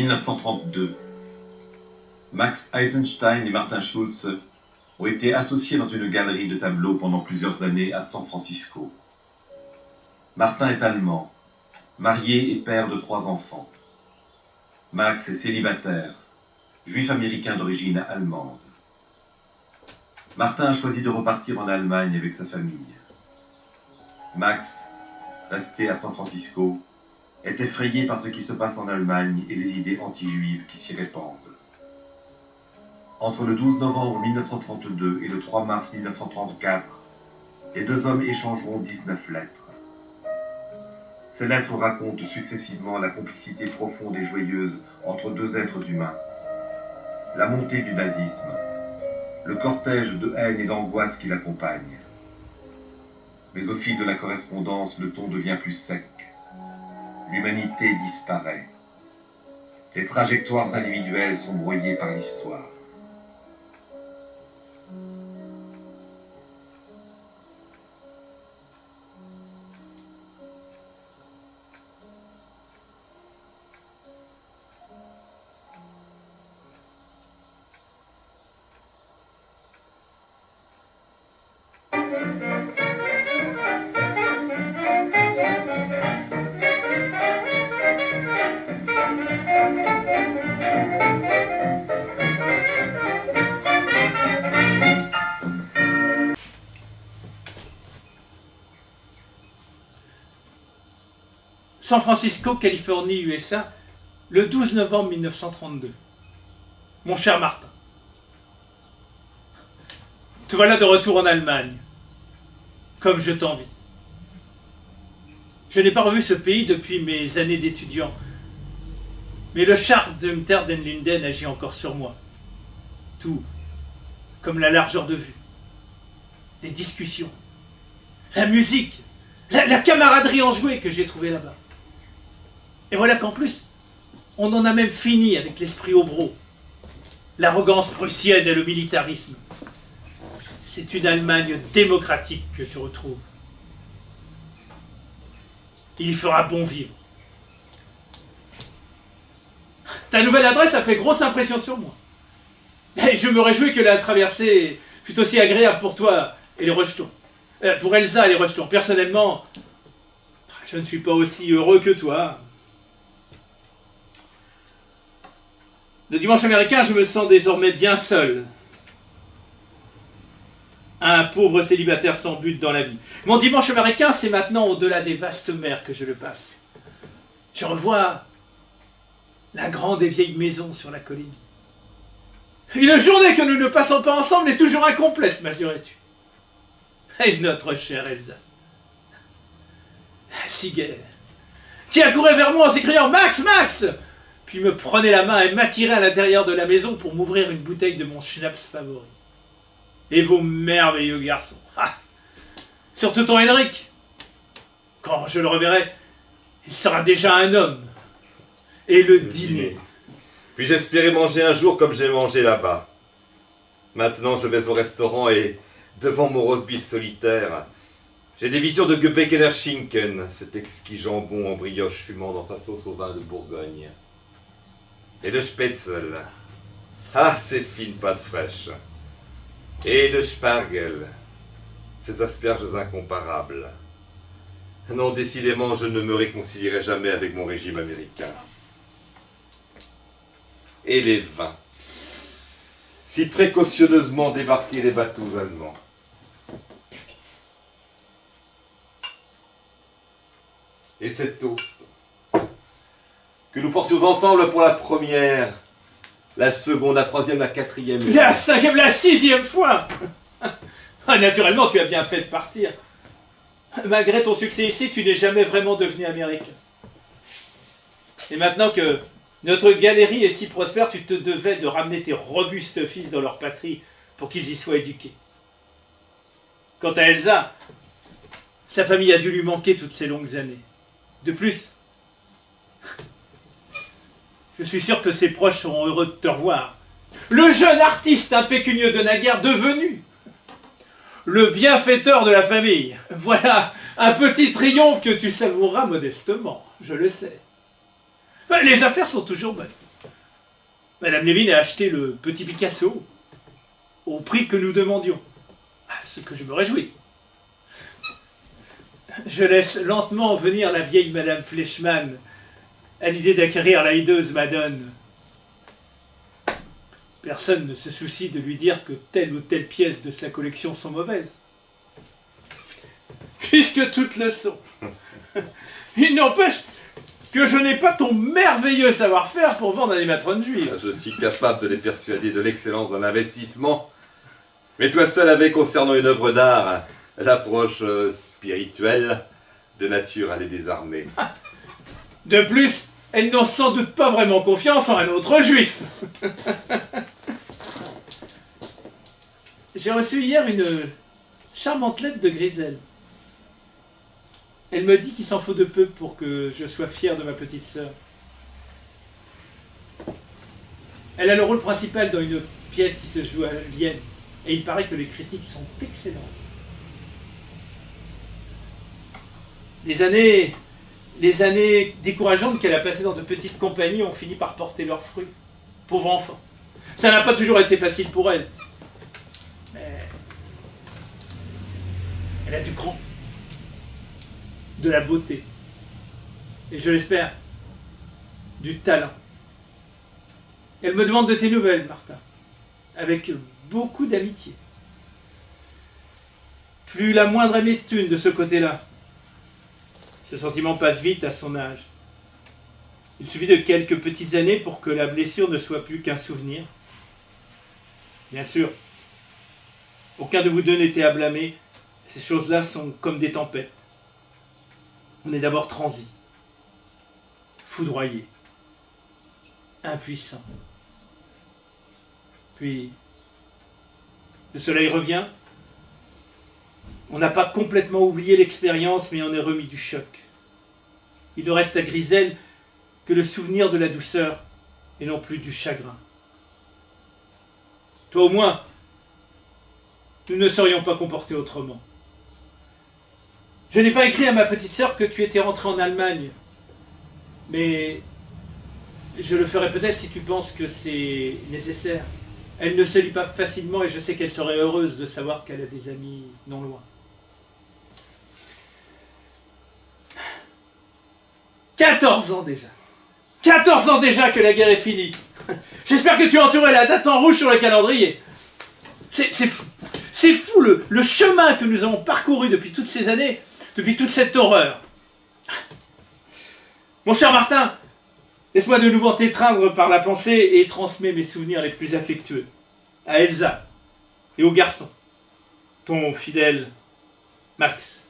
1932. Max Eisenstein et Martin Schulz ont été associés dans une galerie de tableaux pendant plusieurs années à San Francisco. Martin est allemand, marié et père de 3 enfants. Max est célibataire, juif américain d'origine allemande. Martin a choisi de repartir en Allemagne avec sa famille. Max, resté à San Francisco, est effrayé par ce qui se passe en Allemagne et les idées anti-juives qui s'y répandent. Entre le 12 novembre 1932 et le 3 mars 1934, les 2 hommes échangeront 19 lettres. Ces lettres racontent successivement la complicité profonde et joyeuse entre 2 êtres humains, la montée du nazisme, le cortège de haine et d'angoisse qui l'accompagne. Mais au fil de la correspondance, le ton devient plus sec. L'humanité disparaît. Les trajectoires individuelles sont brouillées par l'histoire. San Francisco, Californie, USA, le 12 novembre 1932. Mon cher Martin, te voilà de retour en Allemagne, comme je t'envie. Je n'ai pas revu ce pays depuis mes années d'étudiant, mais le charme d'Unter den Linden agit encore sur moi. Tout, comme la largeur de vue, les discussions, la musique, la camaraderie enjouée que j'ai trouvée là-bas. Et voilà qu'en plus, on en a même fini avec l'esprit hobro, l'arrogance prussienne et le militarisme. C'est une Allemagne démocratique que tu retrouves. Il y fera bon vivre. Ta nouvelle adresse a fait grosse impression sur moi. Et je me réjouis que la traversée fût aussi agréable pour toi et les rejetons. Pour Elsa et les rejetons. Personnellement, je ne suis pas aussi heureux que toi. Le dimanche américain, je me sens désormais bien seul. Un pauvre célibataire sans but dans la vie. Mon dimanche américain, c'est maintenant au-delà des vastes mers que je le passe. Je revois la grande et vieille maison sur la colline. Une journée que nous ne passons pas ensemble est toujours incomplète, m'assurais-tu. Et notre chère Elsa. Si gaie, qui accourait vers moi en s'écriant « Max, Max !» puis me prenait la main et m'attirait à l'intérieur de la maison pour m'ouvrir une bouteille de mon schnapps favori. Et vos merveilleux garçons. Ah, surtout ton Henrik. Quand je le reverrai, il sera déjà un homme. Et le dîner. Puis j'espérais manger un jour comme j'ai mangé là-bas. Maintenant, je vais au restaurant et, devant mon roast-beef solitaire, j'ai des visions de Gebäckener Schinken, cet exquis jambon en brioche fumant dans sa sauce au vin de Bourgogne. Et le Spätzle. Ah, ces fines pâtes fraîches. Et le Spargel. Ces asperges incomparables. Non, décidément, je ne me réconcilierai jamais avec mon régime américain. Et les vins. Si précautionneusement débarqués des bateaux allemands. Et cette toast que nous portions ensemble pour la première, la seconde, la troisième, la quatrième... La 5e, la 6e fois. Naturellement, tu as bien fait de partir. Malgré ton succès ici, tu n'es jamais vraiment devenu américain. Et maintenant que notre galerie est si prospère, tu te devais de ramener tes robustes fils dans leur patrie pour qu'ils y soient éduqués. Quant à Elsa, sa famille a dû lui manquer toutes ces longues années. De plus, je suis sûr que ses proches seront heureux de te revoir. Le jeune artiste impécunieux de naguère devenu le bienfaiteur de la famille. Voilà un petit triomphe que tu savoureras modestement, je le sais. Les affaires sont toujours bonnes. Madame Levin a acheté le petit Picasso au prix que nous demandions. À ce que je me réjouis. Je laisse lentement venir la vieille Madame Fleischmann à l'idée d'acquérir la hideuse Madone. Personne ne se soucie de lui dire que telle ou telle pièce de sa collection sont mauvaises. Puisque toutes le sont. Il n'empêche que je n'ai pas ton merveilleux savoir-faire pour vendre un ématron juif. Je suis capable de les persuader de l'excellence d'un investissement. Mais toi seul avais, concernant une œuvre d'art, l'approche spirituelle de nature à les désarmer. De plus, elles n'ont sans doute pas vraiment confiance en un autre juif. J'ai reçu hier une charmante lettre de Grisel. Elle me dit qu'il s'en faut de peu pour que je sois fier de ma petite sœur. Elle a le rôle principal dans une pièce qui se joue à Vienne. Et il paraît que les critiques sont excellentes. Les années décourageantes qu'elle a passées dans de petites compagnies ont fini par porter leurs fruits. Pauvre enfant. Ça n'a pas toujours été facile pour elle. Mais elle a du cran, de la beauté, et je l'espère, du talent. Elle me demande de tes nouvelles, Martin, avec beaucoup d'amitié. Plus la moindre amertume de ce côté-là. Ce sentiment passe vite à son âge. Il suffit de quelques petites années pour que la blessure ne soit plus qu'un souvenir. Bien sûr, aucun de vous deux n'était à blâmer. Ces choses-là sont comme des tempêtes. On est d'abord transi, foudroyé, impuissant. Puis, le soleil revient. On n'a pas complètement oublié l'expérience, mais on est remis du choc. Il ne reste à Grisel que le souvenir de la douceur et non plus du chagrin. Toi au moins, nous ne serions pas comportés autrement. Je n'ai pas écrit à ma petite sœur que tu étais rentré en Allemagne, mais je le ferai peut-être si tu penses que c'est nécessaire. Elle ne se lie pas facilement et je sais qu'elle serait heureuse de savoir qu'elle a des amis non loin. 14 ans déjà. 14 ans déjà que la guerre est finie. J'espère que tu as entouré la date en rouge sur le calendrier. C'est fou. C'est fou le chemin que nous avons parcouru depuis toutes ces années, depuis toute cette horreur. Mon cher Martin, laisse-moi de nouveau t'étreindre par la pensée et transmets mes souvenirs les plus affectueux à Elsa et aux garçons. Ton fidèle Max.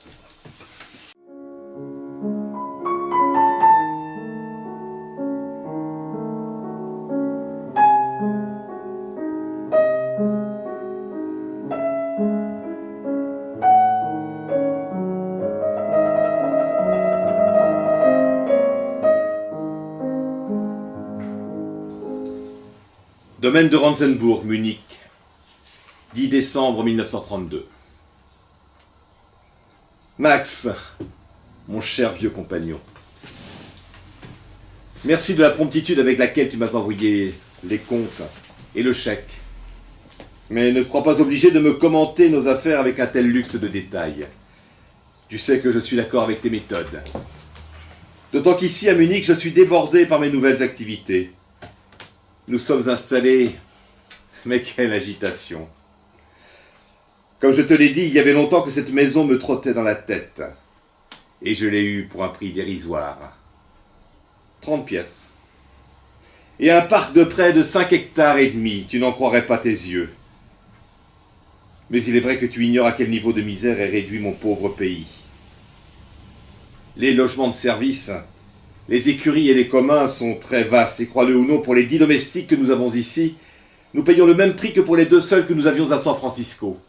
Domaine de Ranzenburg, Munich, 10 décembre 1932. Max, mon cher vieux compagnon, merci de la promptitude avec laquelle tu m'as envoyé les comptes et le chèque. Mais ne te crois pas obligé de me commenter nos affaires avec un tel luxe de détails. Tu sais que je suis d'accord avec tes méthodes. D'autant qu'ici, à Munich, je suis débordé par mes nouvelles activités. Nous sommes installés, mais quelle agitation. Comme je te l'ai dit, il y avait longtemps que cette maison me trottait dans la tête. Et je l'ai eue pour un prix dérisoire. 30 pièces. Et un parc de près de 5 hectares et demi, tu n'en croirais pas tes yeux. Mais il est vrai que tu ignores à quel niveau de misère est réduit mon pauvre pays. Les logements de service, les écuries et les communs sont très vastes, et crois-le ou non, pour les 10 domestiques que nous avons ici, nous payons le même prix que pour les 2 seuls que nous avions à San Francisco.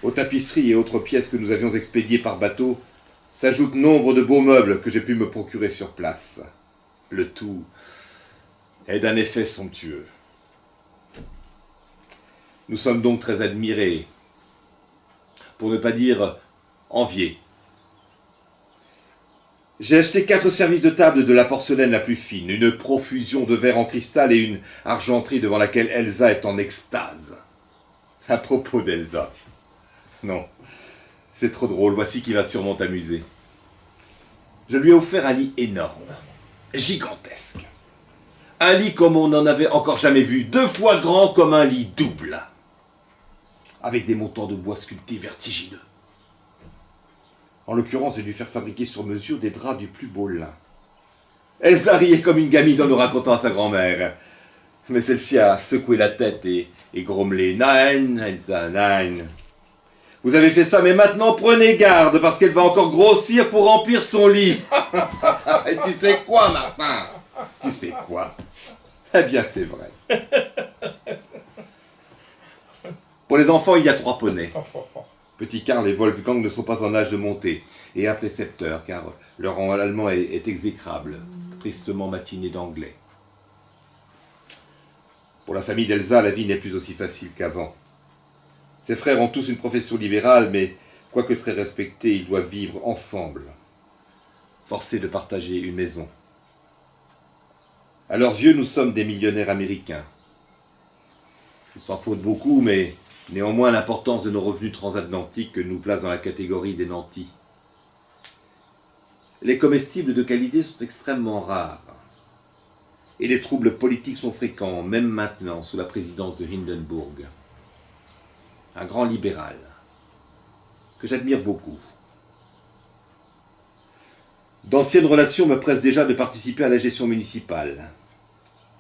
Aux tapisseries et autres pièces que nous avions expédiées par bateau, s'ajoutent nombre de beaux meubles que j'ai pu me procurer sur place. Le tout est d'un effet somptueux. Nous sommes donc très admirés, pour ne pas dire enviés. J'ai acheté 4 services de table de la porcelaine la plus fine, une profusion de verre en cristal et une argenterie devant laquelle Elsa est en extase. À propos d'Elsa. Non, c'est trop drôle, voici qui va sûrement t'amuser. Je lui ai offert un lit énorme, gigantesque. Un lit comme on n'en avait encore jamais vu, 2 fois grand comme un lit double. Avec des montants de bois sculptés vertigineux. En l'occurrence, j'ai dû faire fabriquer sur mesure des draps du plus beau lin. Elsa riait comme une gamine en le racontant à sa grand-mère. Mais celle-ci a secoué la tête et grommelé. Nein, Elsa, nein. Vous avez fait ça, mais maintenant prenez garde, parce qu'elle va encore grossir pour remplir son lit. Et tu sais quoi, Martin? Tu sais quoi? Eh bien, c'est vrai. Pour les enfants, il y a 3 poneys. Petit Karl et Wolfgang ne sont pas en âge de monter, et un précepteur, car leur rang allemand est exécrable, tristement matiné d'anglais. Pour la famille d'Elsa, la vie n'est plus aussi facile qu'avant. Ses frères ont tous une profession libérale, mais quoique très respectés, ils doivent vivre ensemble, forcés de partager une maison. À leurs yeux, nous sommes des millionnaires américains. Il s'en faut beaucoup, mais néanmoins l'importance de nos revenus transatlantiques nous place dans la catégorie des nantis. Les comestibles de qualité sont extrêmement rares. Et les troubles politiques sont fréquents, même maintenant, sous la présidence de Hindenburg. Un grand libéral, que j'admire beaucoup. D'anciennes relations me pressent déjà de participer à la gestion municipale.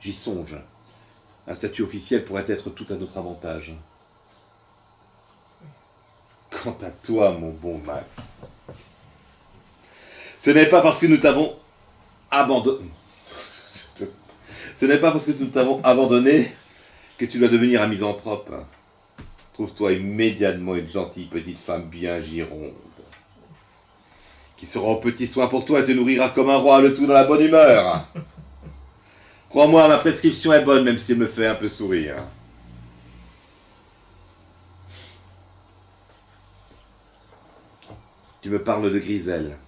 J'y songe. Un statut officiel pourrait être tout à notre avantage. Quant à toi, mon bon Max, ce n'est pas parce que nous t'avons abandonné. Ce n'est pas parce que nous t'avons abandonné que tu dois devenir un misanthrope. Trouve-toi immédiatement une gentille petite femme bien gironde, qui sera aux petits soins pour toi et te nourrira comme un roi, le tout dans la bonne humeur. Crois-moi, ma prescription est bonne, même si elle me fait un peu sourire. Tu me parles de Griselle.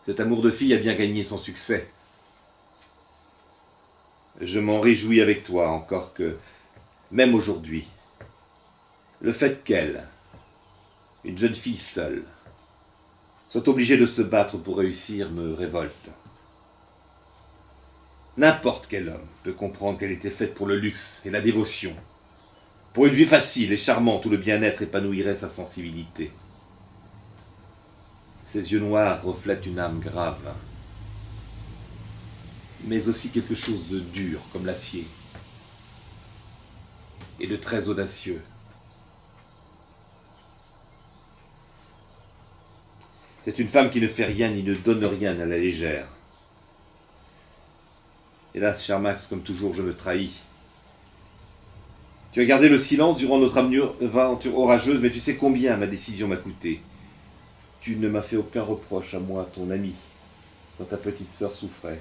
Cet amour de fille a bien gagné son succès. Je m'en réjouis avec toi, encore que, même aujourd'hui, le fait qu'elle, une jeune fille seule, soit obligée de se battre pour réussir me révolte. N'importe quel homme peut comprendre qu'elle était faite pour le luxe et la dévotion, pour une vie facile et charmante où le bien-être épanouirait sa sensibilité. Ses yeux noirs reflètent une âme grave, mais aussi quelque chose de dur comme l'acier, et de très audacieux. C'est une femme qui ne fait rien ni ne donne rien à la légère. Hélas, cher Max, comme toujours, je me trahis. Tu as gardé le silence durant notre aventure orageuse, mais tu sais combien ma décision m'a coûté. Tu ne m'as fait aucun reproche à moi, ton ami, quand ta petite sœur souffrait.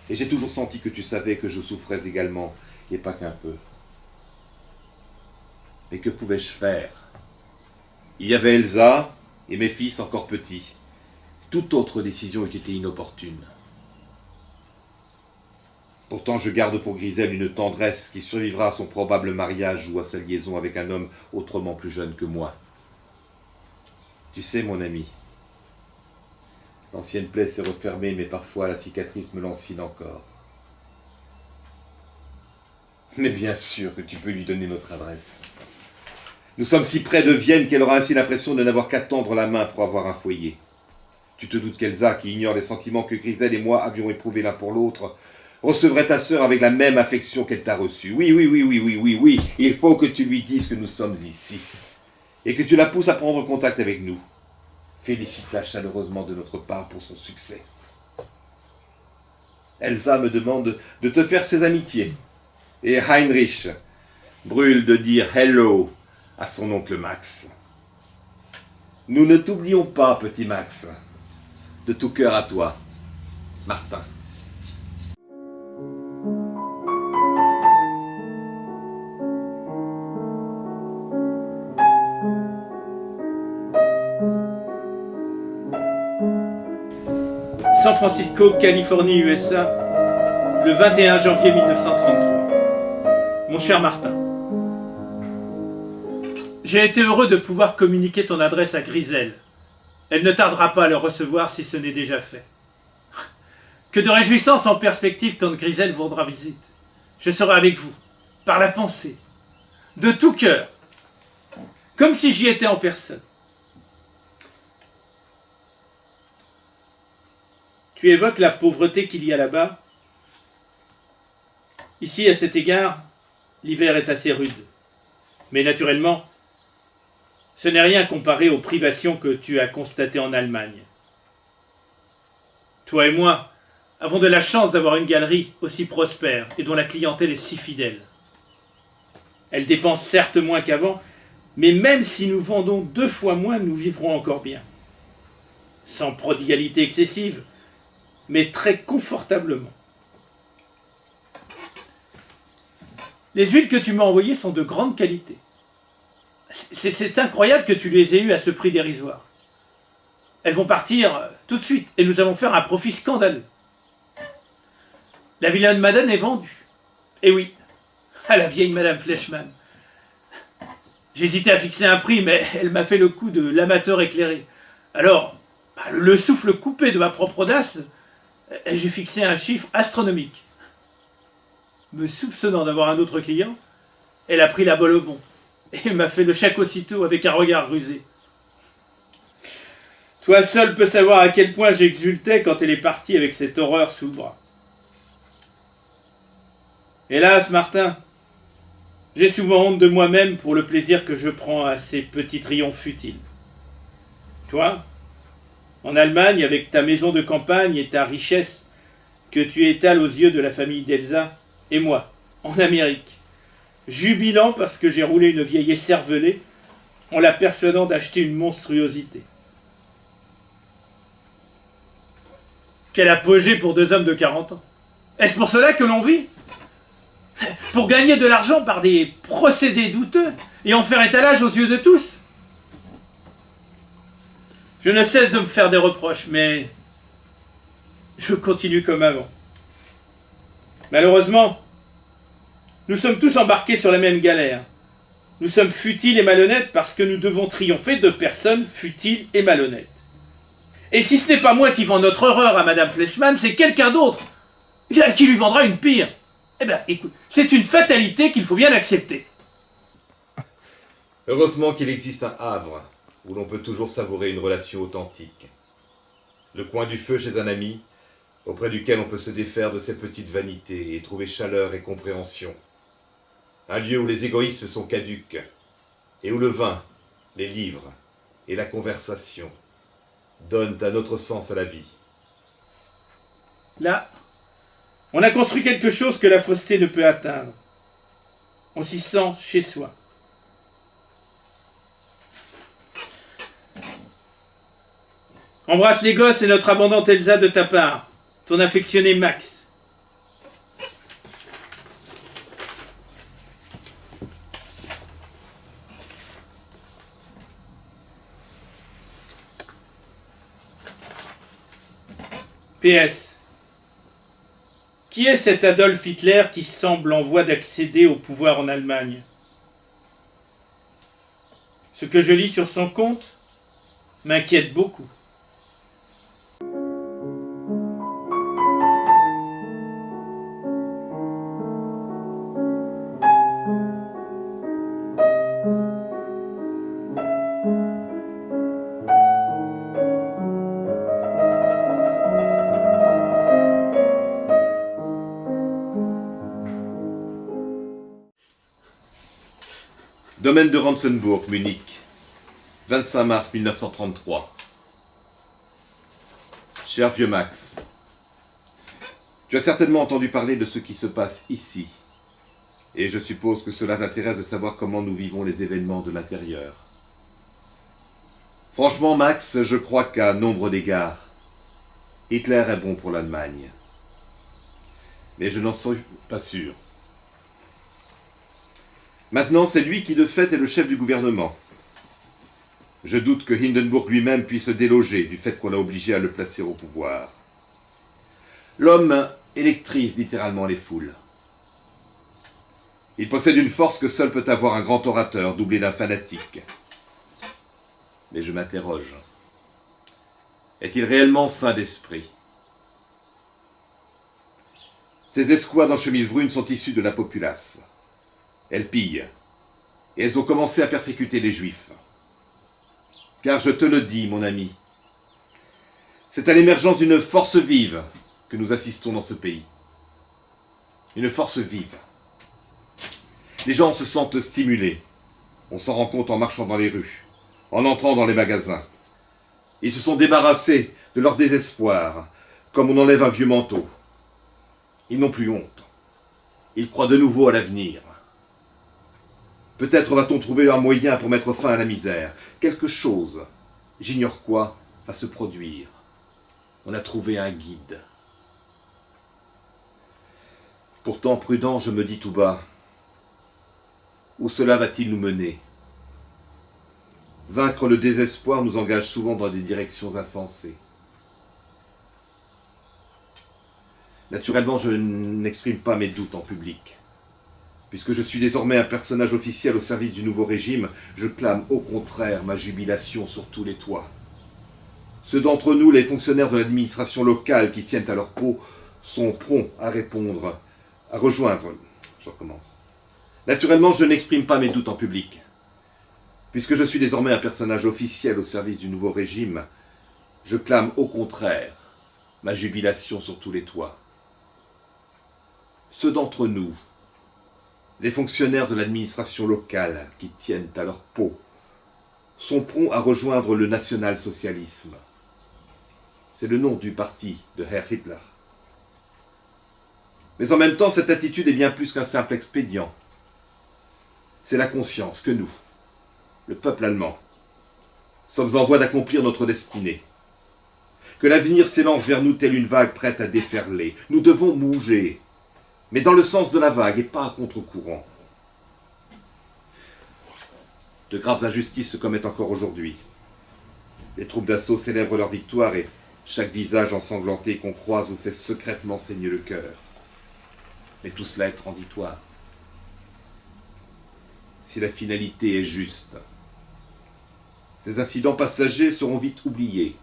Et j'ai toujours senti que tu savais que je souffrais également, et pas qu'un peu. Mais que pouvais-je faire? Il y avait Elsa et mes fils encore petits. Toute autre décision eût été inopportune. Pourtant, je garde pour Griselle une tendresse qui survivra à son probable mariage ou à sa liaison avec un homme autrement plus jeune que moi. Tu sais, mon ami, l'ancienne plaie s'est refermée, mais parfois la cicatrice me lancine encore. Mais bien sûr que tu peux lui donner notre adresse. Nous sommes si près de Vienne qu'elle aura ainsi l'impression de n'avoir qu'à tendre la main pour avoir un foyer. Tu te doutes qu'Elsa, qui ignore les sentiments que Griselle et moi avions éprouvés l'un pour l'autre, recevrait ta sœur avec la même affection qu'elle t'a reçue. Oui, il faut que tu lui dises que nous sommes ici. Et que tu la pousses à prendre contact avec nous. Félicite-la chaleureusement de notre part pour son succès. Elsa me demande de te faire ses amitiés. Et Heinrich brûle de dire hello à son oncle Max. Nous ne t'oublions pas, petit Max. De tout cœur à toi, Martin. San Francisco, Californie, USA, le 21 janvier 1933. Mon cher Martin, j'ai été heureux de pouvoir communiquer ton adresse à Grisel. Elle ne tardera pas à le recevoir si ce n'est déjà fait. Que de réjouissances en perspective quand Grisel vous rendra visite. Je serai avec vous, par la pensée, de tout cœur, comme si j'y étais en personne. Tu évoques la pauvreté qu'il y a là-bas. Ici, à cet égard, l'hiver est assez rude. Mais naturellement, ce n'est rien comparé aux privations que tu as constatées en Allemagne. Toi et moi avons de la chance d'avoir une galerie aussi prospère et dont la clientèle est si fidèle. Elle dépense certes moins qu'avant, mais même si nous vendons 2 fois moins, nous vivrons encore bien. Sans prodigalité excessive, mais très confortablement. Les huiles que tu m'as envoyées sont de grande qualité. C'est incroyable que tu les aies eues à ce prix dérisoire. Elles vont partir tout de suite et nous allons faire un profit scandaleux. La Villa de Madame est vendue. Et oui, à la vieille Madame Fleischmann. J'hésitais à fixer un prix, mais elle m'a fait le coup de l'amateur éclairé. Alors, le souffle coupé de ma propre audace, j'ai fixé un chiffre astronomique. Me soupçonnant d'avoir un autre client, elle a pris la balle au bond et m'a fait le chèque aussitôt avec un regard rusé. Toi seul peux savoir à quel point j'exultais quand elle est partie avec cette horreur sous le bras. Hélas, Martin, j'ai souvent honte de moi-même pour le plaisir que je prends à ces petits triomphes futiles. Toi, en Allemagne, avec ta maison de campagne et ta richesse que tu étales aux yeux de la famille d'Elsa, et moi, en Amérique, jubilant parce que j'ai roulé une vieille écervelée en la persuadant d'acheter une monstruosité. Quel apogée pour 2 hommes de 40 ans. Est-ce pour cela que l'on vit? Pour gagner de l'argent par des procédés douteux et en faire étalage aux yeux de tous? Je ne cesse de me faire des reproches, mais je continue comme avant. Malheureusement, nous sommes tous embarqués sur la même galère. Nous sommes futiles et malhonnêtes parce que nous devons triompher de personnes futiles et malhonnêtes. Et si ce n'est pas moi qui vends notre horreur à Madame Fleischmann, c'est quelqu'un d'autre qui lui vendra une pire. Eh bien, écoute, c'est une fatalité qu'il faut bien accepter. Heureusement qu'il existe un havre où l'on peut toujours savourer une relation authentique. Le coin du feu chez un ami, auprès duquel on peut se défaire de ses petites vanités et trouver chaleur et compréhension. Un lieu où les égoïsmes sont caducs, et où le vin, les livres et la conversation donnent un autre sens à la vie. Là, on a construit quelque chose que la fausseté ne peut atteindre. On s'y sent chez soi. Embrasse les gosses et notre abondante Elsa de ta part, ton affectionné Max. PS. Qui est cet Adolf Hitler qui semble en voie d'accéder au pouvoir en Allemagne? Ce que je lis sur son compte m'inquiète beaucoup. Domaine de Ranzenburg, Munich, 25 mars 1933. Cher vieux Max, tu as certainement entendu parler de ce qui se passe ici, et je suppose que cela t'intéresse de savoir comment nous vivons les événements de l'intérieur. Franchement, Max, je crois qu'à nombre d'égards, Hitler est bon pour l'Allemagne. Mais je n'en suis pas sûr. Maintenant, c'est lui qui de fait est le chef du gouvernement. Je doute que Hindenburg lui-même puisse le déloger du fait qu'on l'a obligé à le placer au pouvoir. L'homme électrise littéralement les foules. Il possède une force que seul peut avoir un grand orateur doublé d'un fanatique. Mais je m'interroge. Est-il réellement saint d'esprit? Ces escouades en chemise brune sont issues de la populace. Elles pillent. Et elles ont commencé à persécuter les Juifs. Car je te le dis, mon ami, c'est à l'émergence d'une force vive que nous assistons dans ce pays. Une force vive. Les gens se sentent stimulés. On s'en rend compte en marchant dans les rues, en entrant dans les magasins. Ils se sont débarrassés de leur désespoir, comme on enlève un vieux manteau. Ils n'ont plus honte. Ils croient de nouveau à l'avenir. Peut-être va-t-on trouver un moyen pour mettre fin à la misère. Quelque chose, j'ignore quoi, va se produire. On a trouvé un guide. Pourtant, prudent, je me dis tout bas, où cela va-t-il nous mener? Vaincre le désespoir nous engage souvent dans des directions insensées. Naturellement, je n'exprime pas mes doutes en public. Puisque je suis désormais un personnage officiel au service du nouveau régime, je clame au contraire ma jubilation sur tous les toits. Ceux d'entre nous, les fonctionnaires de l'administration locale qui tiennent à leur peau, sont prompts à répondre, à rejoindre. Je recommence. Naturellement, je n'exprime pas mes doutes en public. Puisque je suis désormais un personnage officiel au service du nouveau régime, je clame au contraire ma jubilation sur tous les toits. Ceux d'entre nous, les fonctionnaires de l'administration locale qui tiennent à leur peau, sont prompts à rejoindre le national-socialisme. C'est le nom du parti de Herr Hitler. Mais en même temps, cette attitude est bien plus qu'un simple expédient. C'est la conscience que nous, le peuple allemand, sommes en voie d'accomplir notre destinée. Que l'avenir s'élance vers nous telle une vague prête à déferler. Nous devons bouger, mais dans le sens de la vague et pas à contre-courant. De graves injustices se commettent encore aujourd'hui. Les troupes d'assaut célèbrent leur victoire et chaque visage ensanglanté qu'on croise vous fait secrètement saigner le cœur. Mais tout cela est transitoire. Si la finalité est juste, ces incidents passagers seront vite oubliés.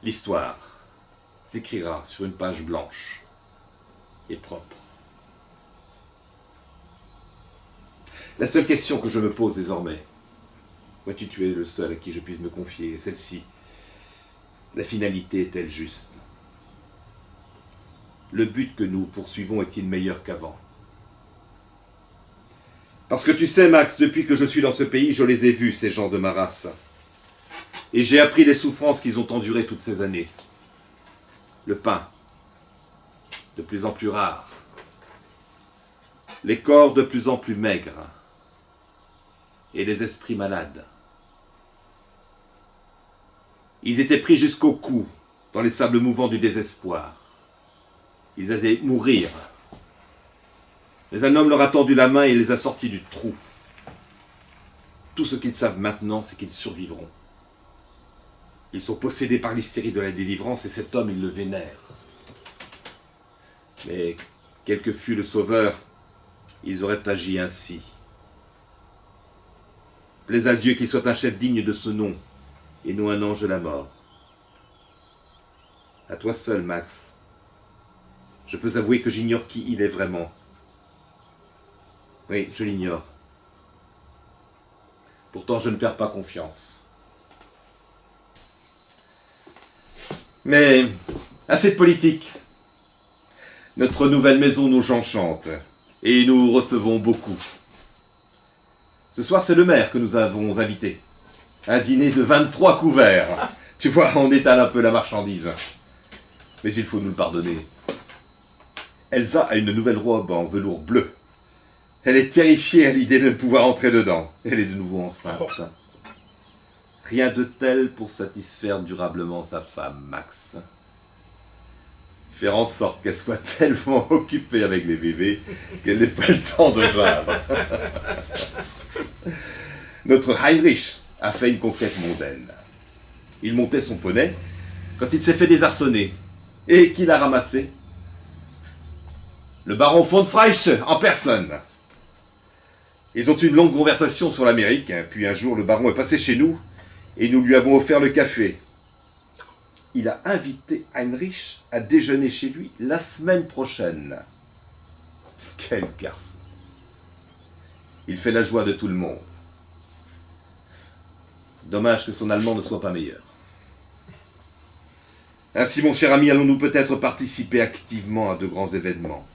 L'histoire s'écrira sur une page blanche et propre. La seule question que je me pose désormais, vois-tu, tu es le seul à qui je puisse me confier, est celle-ci. La finalité est-elle juste? Le but que nous poursuivons est-il meilleur qu'avant? Parce que tu sais, Max, depuis que je suis dans ce pays, je les ai vus, ces gens de ma race. Et j'ai appris les souffrances qu'ils ont endurées toutes ces années. Le pain, de plus en plus rare. Les corps de plus en plus maigres. Et les esprits malades. Ils étaient pris jusqu'au cou, dans les sables mouvants du désespoir. Ils allaient mourir. Mais un homme leur a tendu la main et les a sortis du trou. Tout ce qu'ils savent maintenant, c'est qu'ils survivront. Ils sont possédés par l'hystérie de la délivrance et cet homme, ils le vénèrent. Mais, quel que fût le sauveur, ils auraient agi ainsi. Plaise à Dieu qu'il soit un chef digne de ce nom, et non un ange de la mort. À toi seul, Max. Je peux avouer que j'ignore qui il est vraiment. Oui, je l'ignore. Pourtant, je ne perds pas confiance. Mais, assez de politique. Notre nouvelle maison nous enchante, et nous recevons beaucoup. Ce soir, c'est le maire que nous avons invité. Un dîner de 23 couverts. Tu vois, on étale un peu la marchandise. Mais il faut nous le pardonner. Elsa a une nouvelle robe en velours bleu. Elle est terrifiée à l'idée de ne pouvoir entrer dedans. Elle est de nouveau enceinte. Rien de tel pour satisfaire durablement sa femme, Max. Faire en sorte qu'elle soit tellement occupée avec les bébés qu'elle n'ait pas le temps de geindre. Notre Heinrich a fait une conquête mondaine. Il montait son poney, quand il s'est fait désarçonner. Et qui l'a ramassé? Le baron von Freisch en personne. Ils ont eu une longue conversation sur l'Amérique, puis un jour le baron est passé chez nous et nous lui avons offert le café. Il a invité Heinrich à déjeuner chez lui la semaine prochaine. Quel garçon! Il fait la joie de tout le monde. Dommage que son allemand ne soit pas meilleur. Ainsi, mon cher ami, allons-nous peut-être participer activement à de grands événements,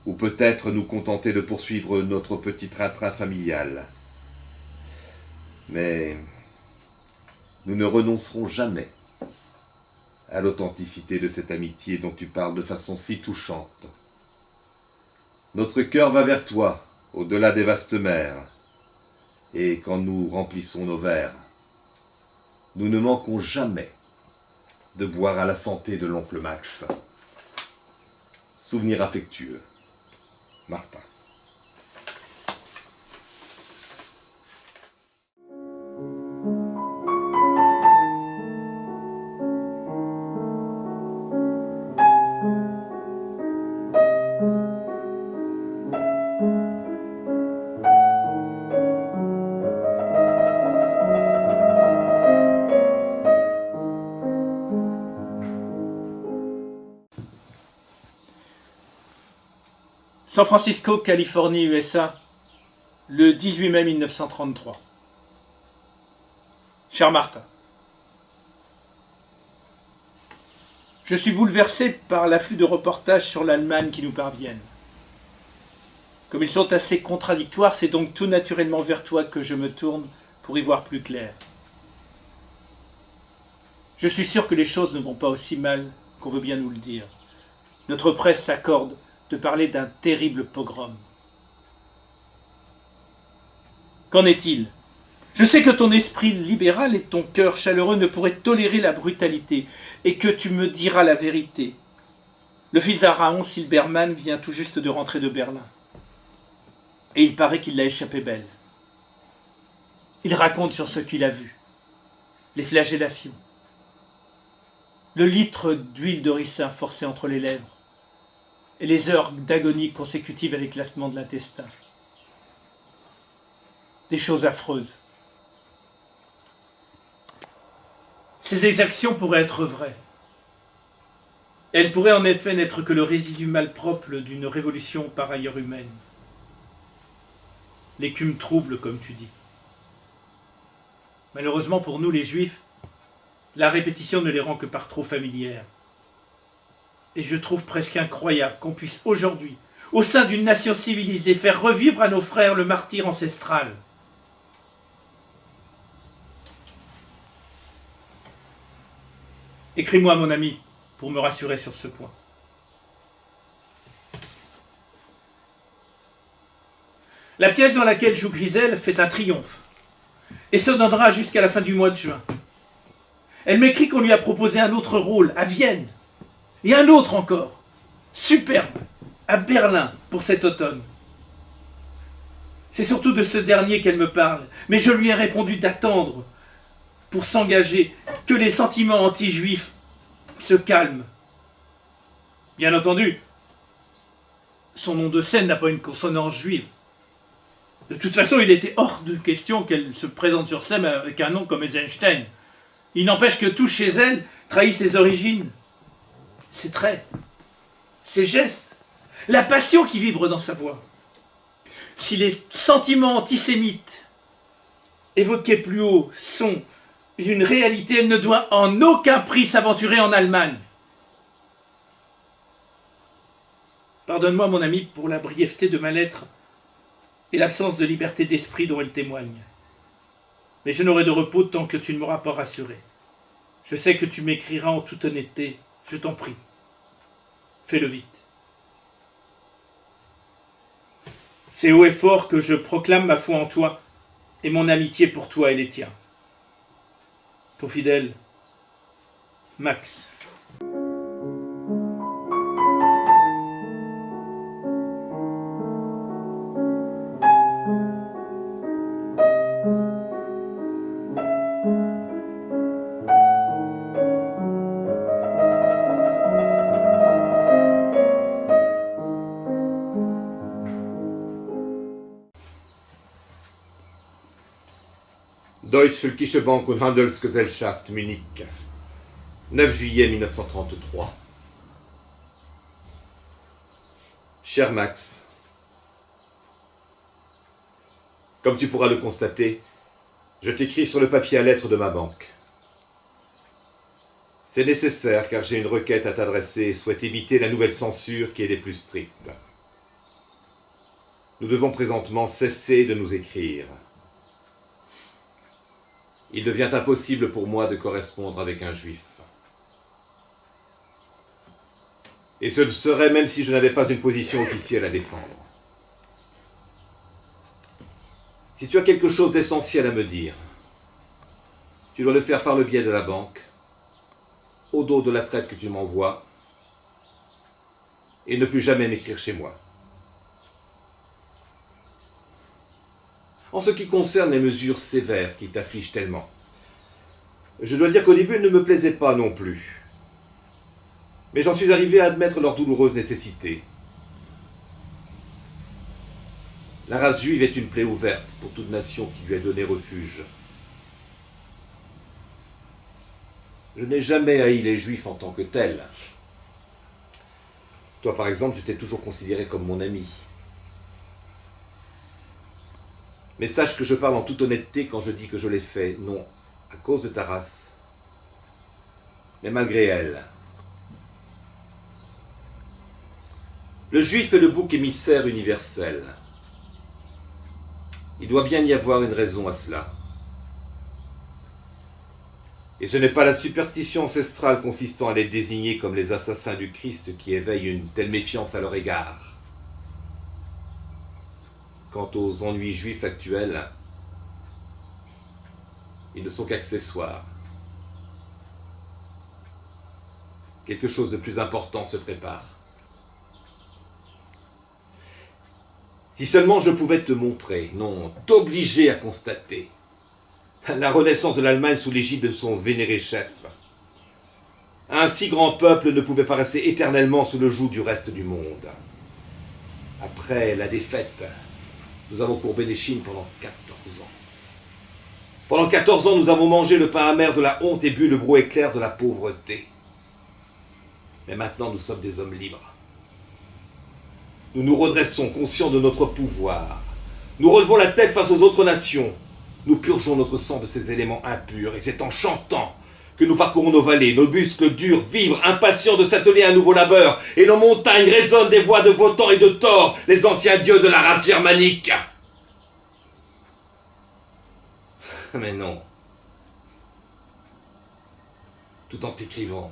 ou peut-être nous contenter de poursuivre notre petit train-train familial. Mais nous ne renoncerons jamais à l'authenticité de cette amitié dont tu parles de façon si touchante. Notre cœur va vers toi, au-delà des vastes mers, et quand nous remplissons nos verres, nous ne manquons jamais de boire à la santé de l'oncle Max. Souvenir affectueux, Martin. San Francisco, Californie, USA, le 18 mai 1933. Cher Martin, je suis bouleversé par l'afflux de reportages sur l'Allemagne qui nous parviennent. Comme ils sont assez contradictoires, c'est donc tout naturellement vers toi que je me tourne pour y voir plus clair. Je suis sûr que les choses ne vont pas aussi mal qu'on veut bien nous le dire. Notre presse s'accorde de parler d'un terrible pogrom. Qu'en est-il? Je sais que ton esprit libéral et ton cœur chaleureux ne pourraient tolérer la brutalité et que tu me diras la vérité. Le fils d'Araon, Silbermann, vient tout juste de rentrer de Berlin. Et il paraît qu'il l'a échappé belle. Il raconte sur ce qu'il a vu. Les flagellations. Le litre d'huile de ricin forcé entre les lèvres. Et les heures d'agonie consécutives à l'éclatement de l'intestin. Des choses affreuses. Ces exactions pourraient être vraies. Elles pourraient en effet n'être que le résidu malpropre d'une révolution par ailleurs humaine. L'écume trouble, comme tu dis. Malheureusement pour nous les Juifs, la répétition ne les rend que par trop familières. Et je trouve presque incroyable qu'on puisse aujourd'hui, au sein d'une nation civilisée, faire revivre à nos frères le martyre ancestral. Écris-moi, mon ami, pour me rassurer sur ce point. La pièce dans laquelle joue Grisel fait un triomphe, et se donnera jusqu'à la fin du mois de juin. Elle m'écrit qu'on lui a proposé un autre rôle à Vienne, et un autre encore, superbe, à Berlin pour cet automne. C'est surtout de ce dernier qu'elle me parle, mais je lui ai répondu d'attendre pour s'engager, que les sentiments anti-juifs se calment. Bien entendu, son nom de scène n'a pas une consonance juive. De toute façon, il était hors de question qu'elle se présente sur scène avec un nom comme Eisenstein. Il n'empêche que tout chez elle trahit ses origines. Ses traits, ses gestes, la passion qui vibre dans sa voix. Si les sentiments antisémites évoqués plus haut sont une réalité, elle ne doit en aucun prix s'aventurer en Allemagne. Pardonne-moi, mon ami, pour la brièveté de ma lettre et l'absence de liberté d'esprit dont elle témoigne. Mais je n'aurai de repos tant que tu ne m'auras pas rassuré. Je sais que tu m'écriras en toute honnêteté. Je t'en prie, fais-le vite. C'est haut et fort que je proclame ma foi en toi et mon amitié pour toi et les tiens. Ton fidèle, Max. Deutsche Bank und Handelsgesellschaft, Munich. 9 juillet 1933. Cher Max, comme tu pourras le constater, je t'écris sur le papier à lettres de ma banque. C'est nécessaire car j'ai une requête à t'adresser et souhaite éviter la nouvelle censure qui est des plus strictes. Nous devons présentement cesser de nous écrire. Il devient impossible pour moi de correspondre avec un juif. Et ce le serait même si je n'avais pas une position officielle à défendre. Si tu as quelque chose d'essentiel à me dire, tu dois le faire par le biais de la banque, au dos de la traite que tu m'envoies, et ne plus jamais m'écrire chez moi. En ce qui concerne les mesures sévères qui t'affligent tellement, je dois dire qu'au début, elles ne me plaisaient pas non plus. Mais j'en suis arrivé à admettre leur douloureuse nécessité. La race juive est une plaie ouverte pour toute nation qui lui a donné refuge. Je n'ai jamais haï les juifs en tant que tels. Toi, par exemple, je t'ai toujours considéré comme mon ami. Mais sache que je parle en toute honnêteté quand je dis que je l'ai fait, non à cause de ta race, mais malgré elle. Le juif est le bouc émissaire universel. Il doit bien y avoir une raison à cela. Et ce n'est pas la superstition ancestrale consistant à les désigner comme les assassins du Christ qui éveille une telle méfiance à leur égard. Quant aux ennuis juifs actuels, ils ne sont qu'accessoires. Quelque chose de plus important se prépare. Si seulement je pouvais te montrer, non, t'obliger à constater, la renaissance de l'Allemagne sous l'égide de son vénéré chef. Un si grand peuple ne pouvait pas rester éternellement sous le joug du reste du monde. Après la défaite, nous avons courbé l'échine pendant 14 ans. Pendant 14 ans, nous avons mangé le pain amer de la honte et bu le brouet clair de la pauvreté. Mais maintenant, nous sommes des hommes libres. Nous nous redressons, conscients de notre pouvoir. Nous relevons la tête face aux autres nations. Nous purgeons notre sang de ces éléments impurs, et c'est en chantant que nous parcourons nos vallées, nos muscles durs vibrent, impatients de s'atteler à un nouveau labeur, et nos montagnes résonnent des voix de Wotan et de Thor, les anciens dieux de la race germanique. Mais non. Tout en t'écrivant,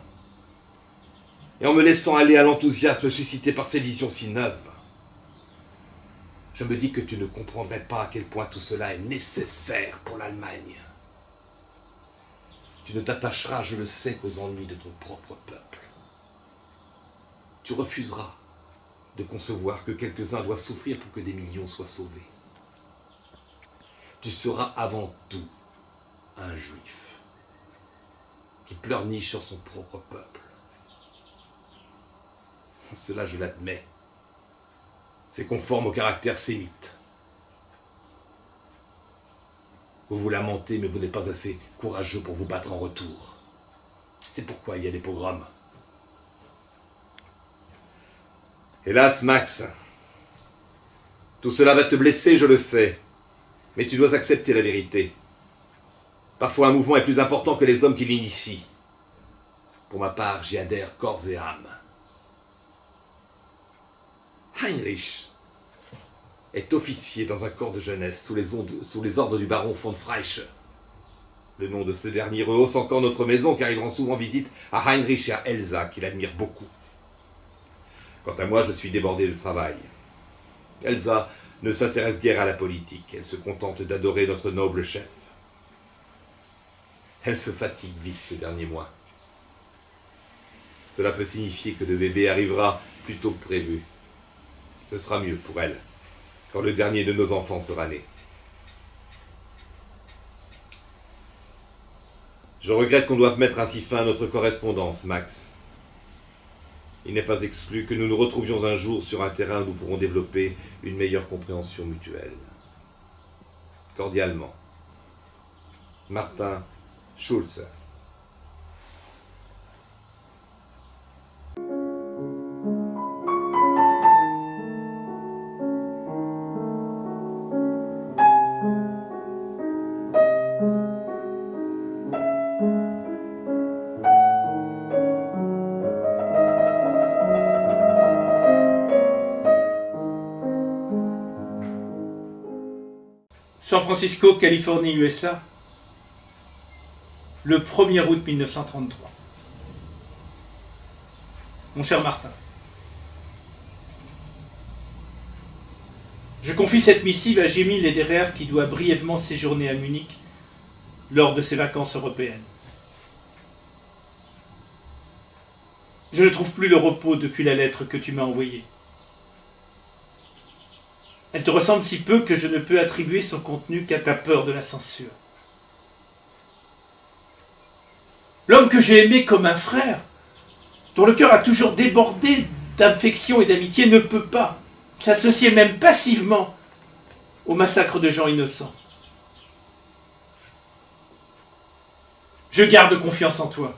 et en me laissant aller à l'enthousiasme suscité par ces visions si neuves, je me dis que tu ne comprendrais pas à quel point tout cela est nécessaire pour l'Allemagne. Tu ne t'attacheras, je le sais, qu'aux ennuis de ton propre peuple. Tu refuseras de concevoir que quelques-uns doivent souffrir pour que des millions soient sauvés. Tu seras avant tout un juif qui pleurniche sur son propre peuple. Cela, je l'admets. C'est conforme au caractère sémite. Vous vous lamentez, mais vous n'êtes pas assez courageux pour vous battre en retour. C'est pourquoi il y a des pogroms. Hélas, Max, tout cela va te blesser, je le sais. Mais tu dois accepter la vérité. Parfois, un mouvement est plus important que les hommes qui l'initient. Pour ma part, j'y adhère corps et âme. Heinrich est officier dans un corps de jeunesse sous les ordres du baron von Freisch. Le nom de ce dernier rehausse encore notre maison car il rend souvent visite à Heinrich et à Elsa, qu'il admire beaucoup. Quant à moi, je suis débordé de travail. Elsa ne s'intéresse guère à la politique, elle se contente d'adorer notre noble chef. Elle se fatigue vite ces derniers mois. Cela peut signifier que le bébé arrivera plus tôt que prévu. Ce sera mieux pour elle, quand le dernier de nos enfants sera né. Je regrette qu'on doive mettre ainsi fin à notre correspondance, Max. Il n'est pas exclu que nous nous retrouvions un jour sur un terrain où nous pourrons développer une meilleure compréhension mutuelle. Cordialement, Martin Schulze. San Francisco, Californie, USA, le 1er août 1933. Mon cher Martin, je confie cette missive à Jimmy Lederer qui doit brièvement séjourner à Munich lors de ses vacances européennes. Je ne trouve plus le repos depuis la lettre que tu m'as envoyée. Elle te ressemble si peu que je ne peux attribuer son contenu qu'à ta peur de la censure. L'homme que j'ai aimé comme un frère, dont le cœur a toujours débordé d'affection et d'amitié, ne peut pas s'associer même passivement au massacre de gens innocents. Je garde confiance en toi.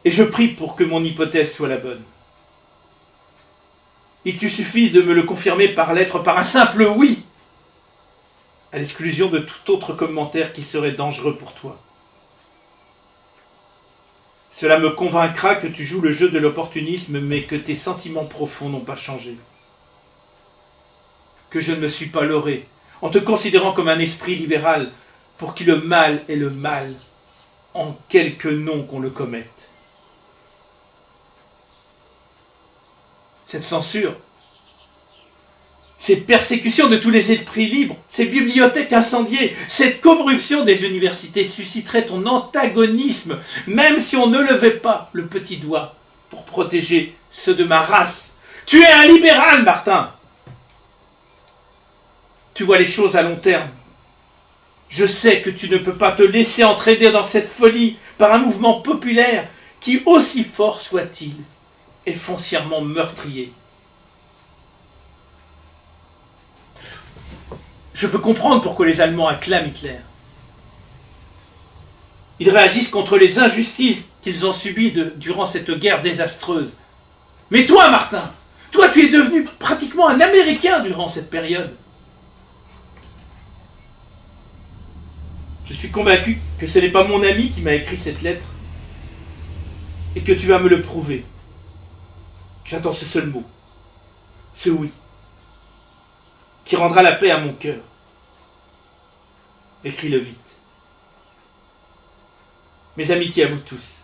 Et je prie pour que mon hypothèse soit la bonne. Il te suffit de me le confirmer par lettre, par un simple oui, à l'exclusion de tout autre commentaire qui serait dangereux pour toi. Cela me convaincra que tu joues le jeu de l'opportunisme, mais que tes sentiments profonds n'ont pas changé. Que je ne me suis pas leurré, en te considérant comme un esprit libéral, pour qui le mal est le mal, en quelque nom qu'on le commette. Cette censure, ces persécutions de tous les esprits libres, ces bibliothèques incendiées, cette corruption des universités susciterait ton antagonisme, même si on ne levait pas le petit doigt pour protéger ceux de ma race. Tu es un libéral, Martin. Tu vois les choses à long terme. Je sais que tu ne peux pas te laisser entraîner dans cette folie par un mouvement populaire qui, aussi fort soit-il, est foncièrement meurtrier. Je peux comprendre pourquoi les Allemands acclament Hitler. Ils réagissent contre les injustices qu'ils ont subies durant cette guerre désastreuse. Mais toi, Martin, toi, tu es devenu pratiquement un Américain durant cette période. Je suis convaincu que ce n'est pas mon ami qui m'a écrit cette lettre et que tu vas me le prouver. J'attends ce seul mot, ce oui, qui rendra la paix à mon cœur. Écris-le vite. Mes amitiés à vous tous.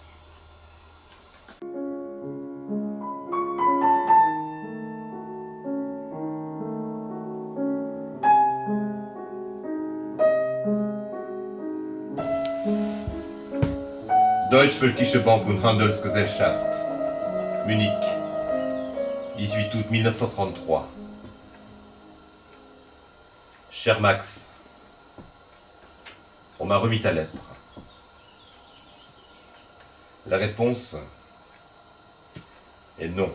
Deutsch-Völkische Bank- und Handelsgesellschaft, Munich, 18 août 1933. Cher Max, on m'a remis ta lettre. La réponse est non.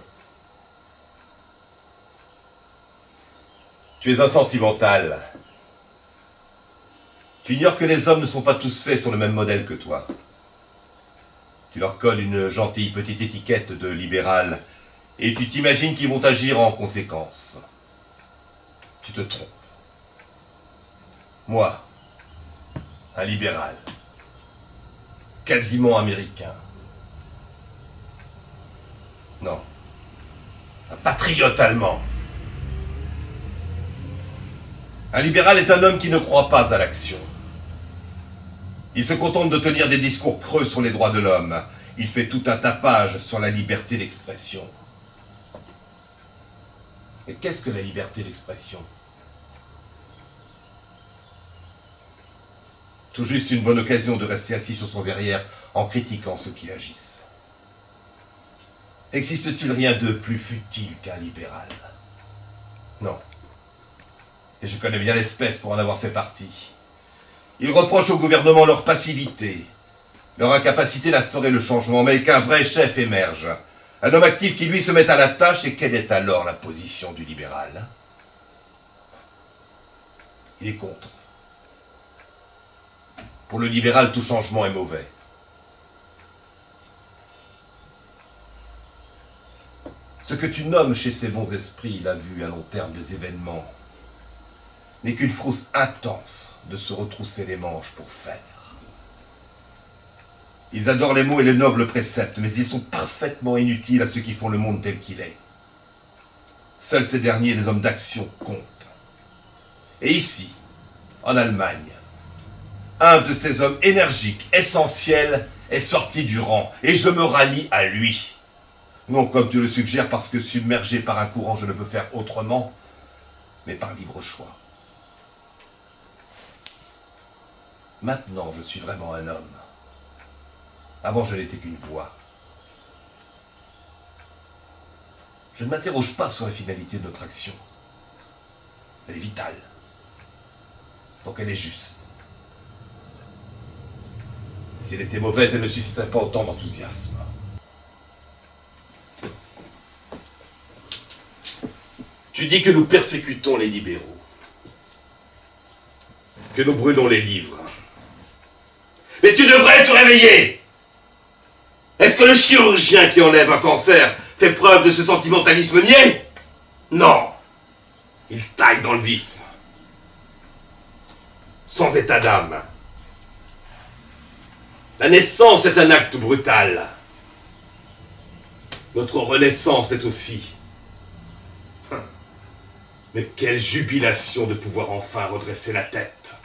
Tu es un sentimental. Tu ignores que les hommes ne sont pas tous faits sur le même modèle que toi. Tu leur colles une gentille petite étiquette de libéral et tu t'imagines qu'ils vont agir en conséquence. Tu te trompes. Moi, un libéral, quasiment américain. Non, un patriote allemand. Un libéral est un homme qui ne croit pas à l'action. Il se contente de tenir des discours creux sur les droits de l'homme. Il fait tout un tapage sur la liberté d'expression. Et qu'est-ce que la liberté d'expression ? Tout juste une bonne occasion de rester assis sur son derrière en critiquant ceux qui agissent. Existe-t-il rien de plus futile qu'un libéral ? Non. Et je connais bien l'espèce pour en avoir fait partie. Ils reprochent au gouvernement leur passivité, leur incapacité d'instaurer le changement, mais qu'un vrai chef émerge. Un homme actif qui lui se met à la tâche, et quelle est alors la position du libéral ? Il est contre. Pour le libéral, tout changement est mauvais. Ce que tu nommes chez ces bons esprits, la vue à long terme des événements, n'est qu'une frousse intense de se retrousser les manches pour faire. Ils adorent les mots et les nobles préceptes, mais ils sont parfaitement inutiles à ceux qui font le monde tel qu'il est. Seuls ces derniers, les hommes d'action, comptent. Et ici, en Allemagne, un de ces hommes énergiques, essentiels, est sorti du rang, et je me rallie à lui. Non comme tu le suggères, parce que submergé par un courant, je ne peux faire autrement, mais par libre choix. Maintenant, je suis vraiment un homme. Avant, je n'étais qu'une voix. Je ne m'interroge pas sur la finalité de notre action. Elle est vitale. Donc elle est juste. Si elle était mauvaise, elle ne susciterait pas autant d'enthousiasme. Tu dis que nous persécutons les libéraux, que nous brûlons les livres. Mais tu devrais te réveiller! Est-ce que le chirurgien qui enlève un cancer fait preuve de ce sentimentalisme niais? Non! Il taille dans le vif. Sans état d'âme. La naissance est un acte brutal. Notre renaissance est aussi. Mais quelle jubilation de pouvoir enfin redresser la tête.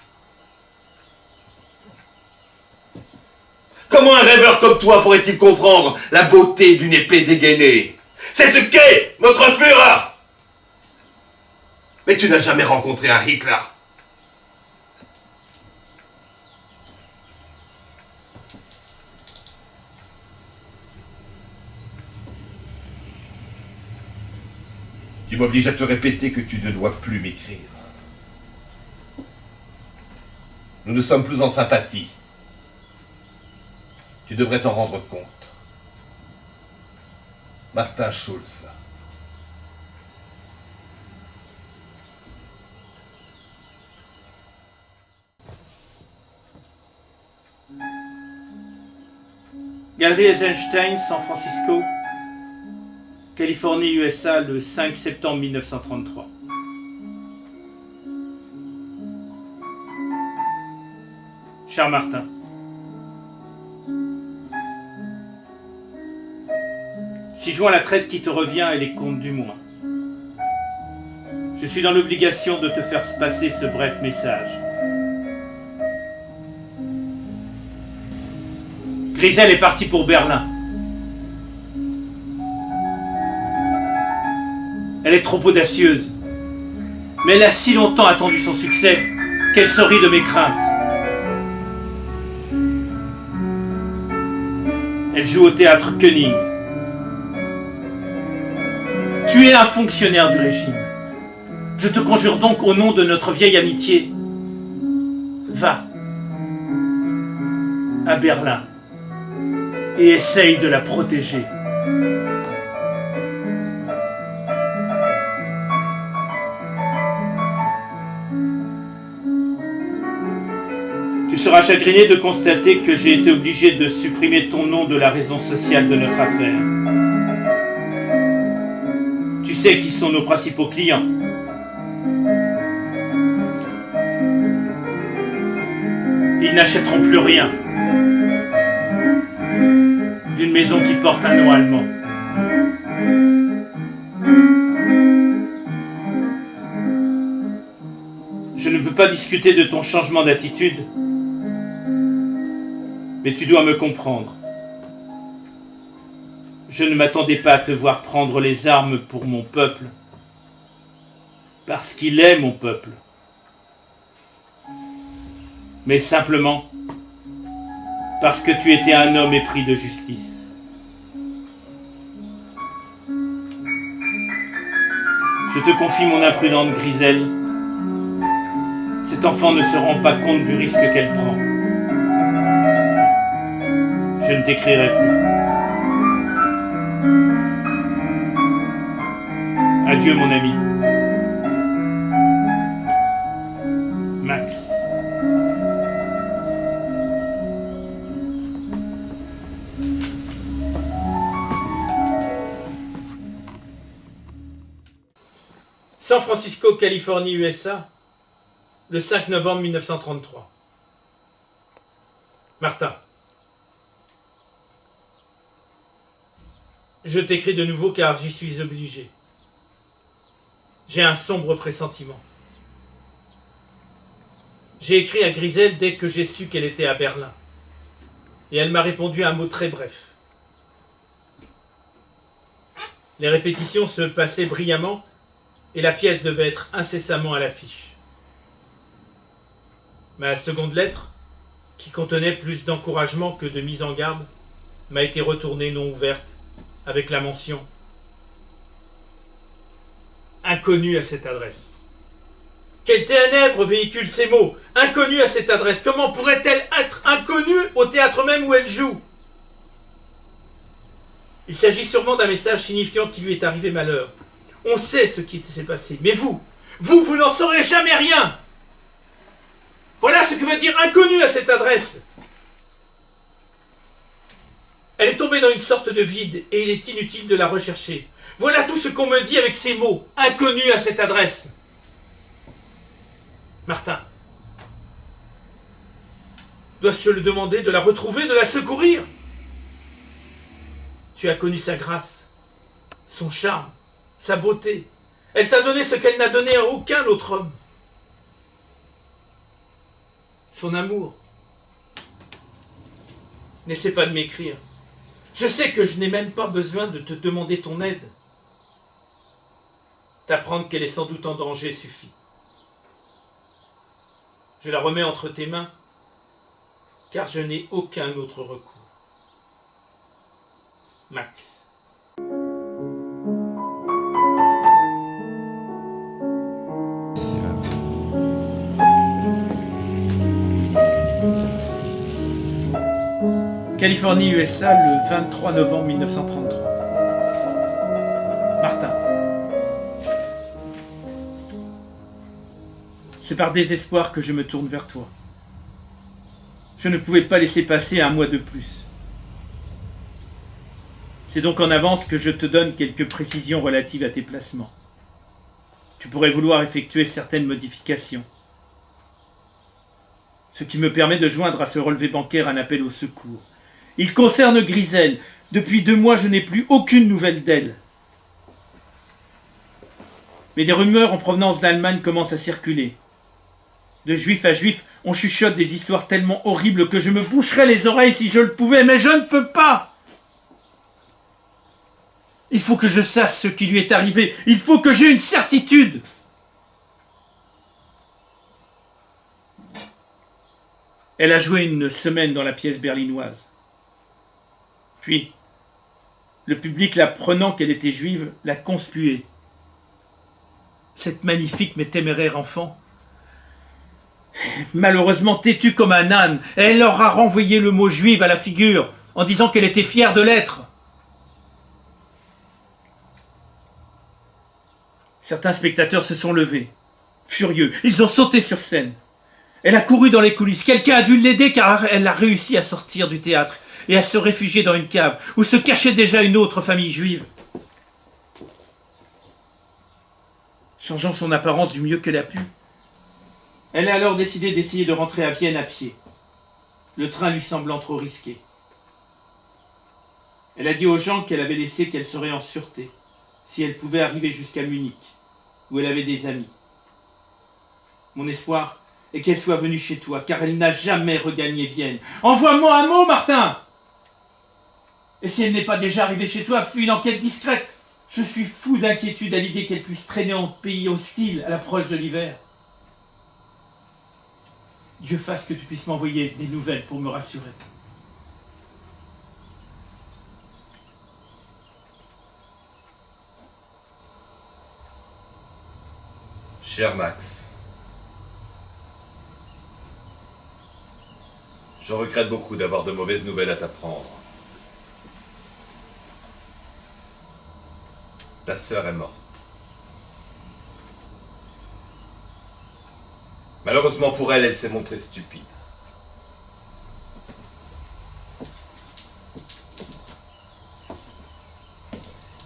Comment un rêveur comme toi pourrait-il comprendre la beauté d'une épée dégainée? C'est ce qu'est notre Führer! Mais tu n'as jamais rencontré un Hitler. Tu m'obliges à te répéter que tu ne dois plus m'écrire. Nous ne sommes plus en sympathie. Tu devrais t'en rendre compte. Martin Schulz. Galerie Eisenstein, San Francisco, Californie, USA, le 5 septembre 1933. Cher Martin, si joint la traite qui te revient et les comptes du mois, je suis dans l'obligation de te faire passer ce bref message. Grisel est parti pour Berlin. Elle est trop audacieuse, mais elle a si longtemps attendu son succès qu'elle se rit de mes craintes. Elle joue au théâtre Koenig. Tu es un fonctionnaire du régime. Je te conjure donc au nom de notre vieille amitié, va à Berlin et essaye de la protéger. Tu seras chagriné de constater que j'ai été obligé de supprimer ton nom de la raison sociale de notre affaire. Tu sais qui sont nos principaux clients. Ils n'achèteront plus rien d'une maison qui porte un nom allemand. Je ne peux pas discuter de ton changement d'attitude, mais tu dois me comprendre. Je ne m'attendais pas à te voir prendre les armes pour mon peuple, parce qu'il est mon peuple, mais simplement parce que tu étais un homme épris de justice. Je te confie mon imprudente Grisel. Cet enfant ne se rend pas compte du risque qu'elle prend. Je ne t'écrirai plus. Adieu mon ami. Max. San Francisco, Californie, USA, le 5 novembre 1933. Martin. Je t'écris de nouveau car j'y suis obligé. J'ai un sombre pressentiment. J'ai écrit à Grisel dès que j'ai su qu'elle était à Berlin. Et elle m'a répondu un mot très bref. Les répétitions se passaient brillamment et la pièce devait être incessamment à l'affiche. Ma seconde lettre, qui contenait plus d'encouragement que de mise en garde, m'a été retournée non ouverte avec la mention « Inconnu à cette adresse ». Quel ténèbre véhicule ces mots? Inconnue à cette adresse. Comment pourrait-elle être inconnue au théâtre même où elle joue? Il s'agit sûrement d'un message signifiant qu'il lui est arrivé malheur. On sait ce qui s'est passé. Mais vous n'en saurez jamais rien. Voilà ce que veut dire inconnue à cette adresse. Elle est tombée dans une sorte de vide et il est inutile de la rechercher. Voilà tout ce qu'on me dit avec ces mots. Inconnue à cette adresse. Martin, dois-je te le demander de la retrouver, de la secourir? Tu as connu sa grâce, son charme, sa beauté. Elle t'a donné ce qu'elle n'a donné à aucun autre homme. Son amour. N'essaie pas de m'écrire. Je sais que je n'ai même pas besoin de te demander ton aide. T'apprendre qu'elle est sans doute en danger suffit. Je la remets entre tes mains, car je n'ai aucun autre recours. Max. Californie, USA, le 23 novembre 1933. Martin. C'est par désespoir que je me tourne vers toi. Je ne pouvais pas laisser passer un mois de plus. C'est donc en avance que je te donne quelques précisions relatives à tes placements. Tu pourrais vouloir effectuer certaines modifications. Ce qui me permet de joindre à ce relevé bancaire un appel au secours. Il concerne Grisel. Depuis 2 mois, je n'ai plus aucune nouvelle d'elle. Mais des rumeurs en provenance d'Allemagne commencent à circuler. De juif à juif, on chuchote des histoires tellement horribles que je me boucherais les oreilles si je le pouvais, mais je ne peux pas. Il faut que je sache ce qui lui est arrivé. Il faut que j'aie une certitude. Elle a joué une semaine dans la pièce berlinoise. Puis, le public, l'apprenant qu'elle était juive, l'a conspuée. Cette magnifique mais téméraire enfant, malheureusement têtue comme un âne, elle leur a renvoyé le mot juive à la figure en disant qu'elle était fière de l'être. Certains spectateurs se sont levés, furieux. Ils ont sauté sur scène. Elle a couru dans les coulisses. Quelqu'un a dû l'aider car elle a réussi à sortir du théâtre et à se réfugier dans une cave où se cachait déjà une autre famille juive. Changeant son apparence du mieux qu'elle a pu, elle a alors décidé d'essayer de rentrer à Vienne à pied, le train lui semblant trop risqué. Elle a dit aux gens qu'elle avait laissé qu'elle serait en sûreté, si elle pouvait arriver jusqu'à Munich, où elle avait des amis. Mon espoir est qu'elle soit venue chez toi, car elle n'a jamais regagné Vienne. Envoie-moi un mot, Martin! Et si elle n'est pas déjà arrivée chez toi, fais une enquête discrète. Je suis fou d'inquiétude à l'idée qu'elle puisse traîner en pays hostile à l'approche de l'hiver. Dieu fasse que tu puisses m'envoyer des nouvelles pour me rassurer. Cher Max, je regrette beaucoup d'avoir de mauvaises nouvelles à t'apprendre. Ta sœur est morte. Malheureusement pour elle, elle s'est montrée stupide.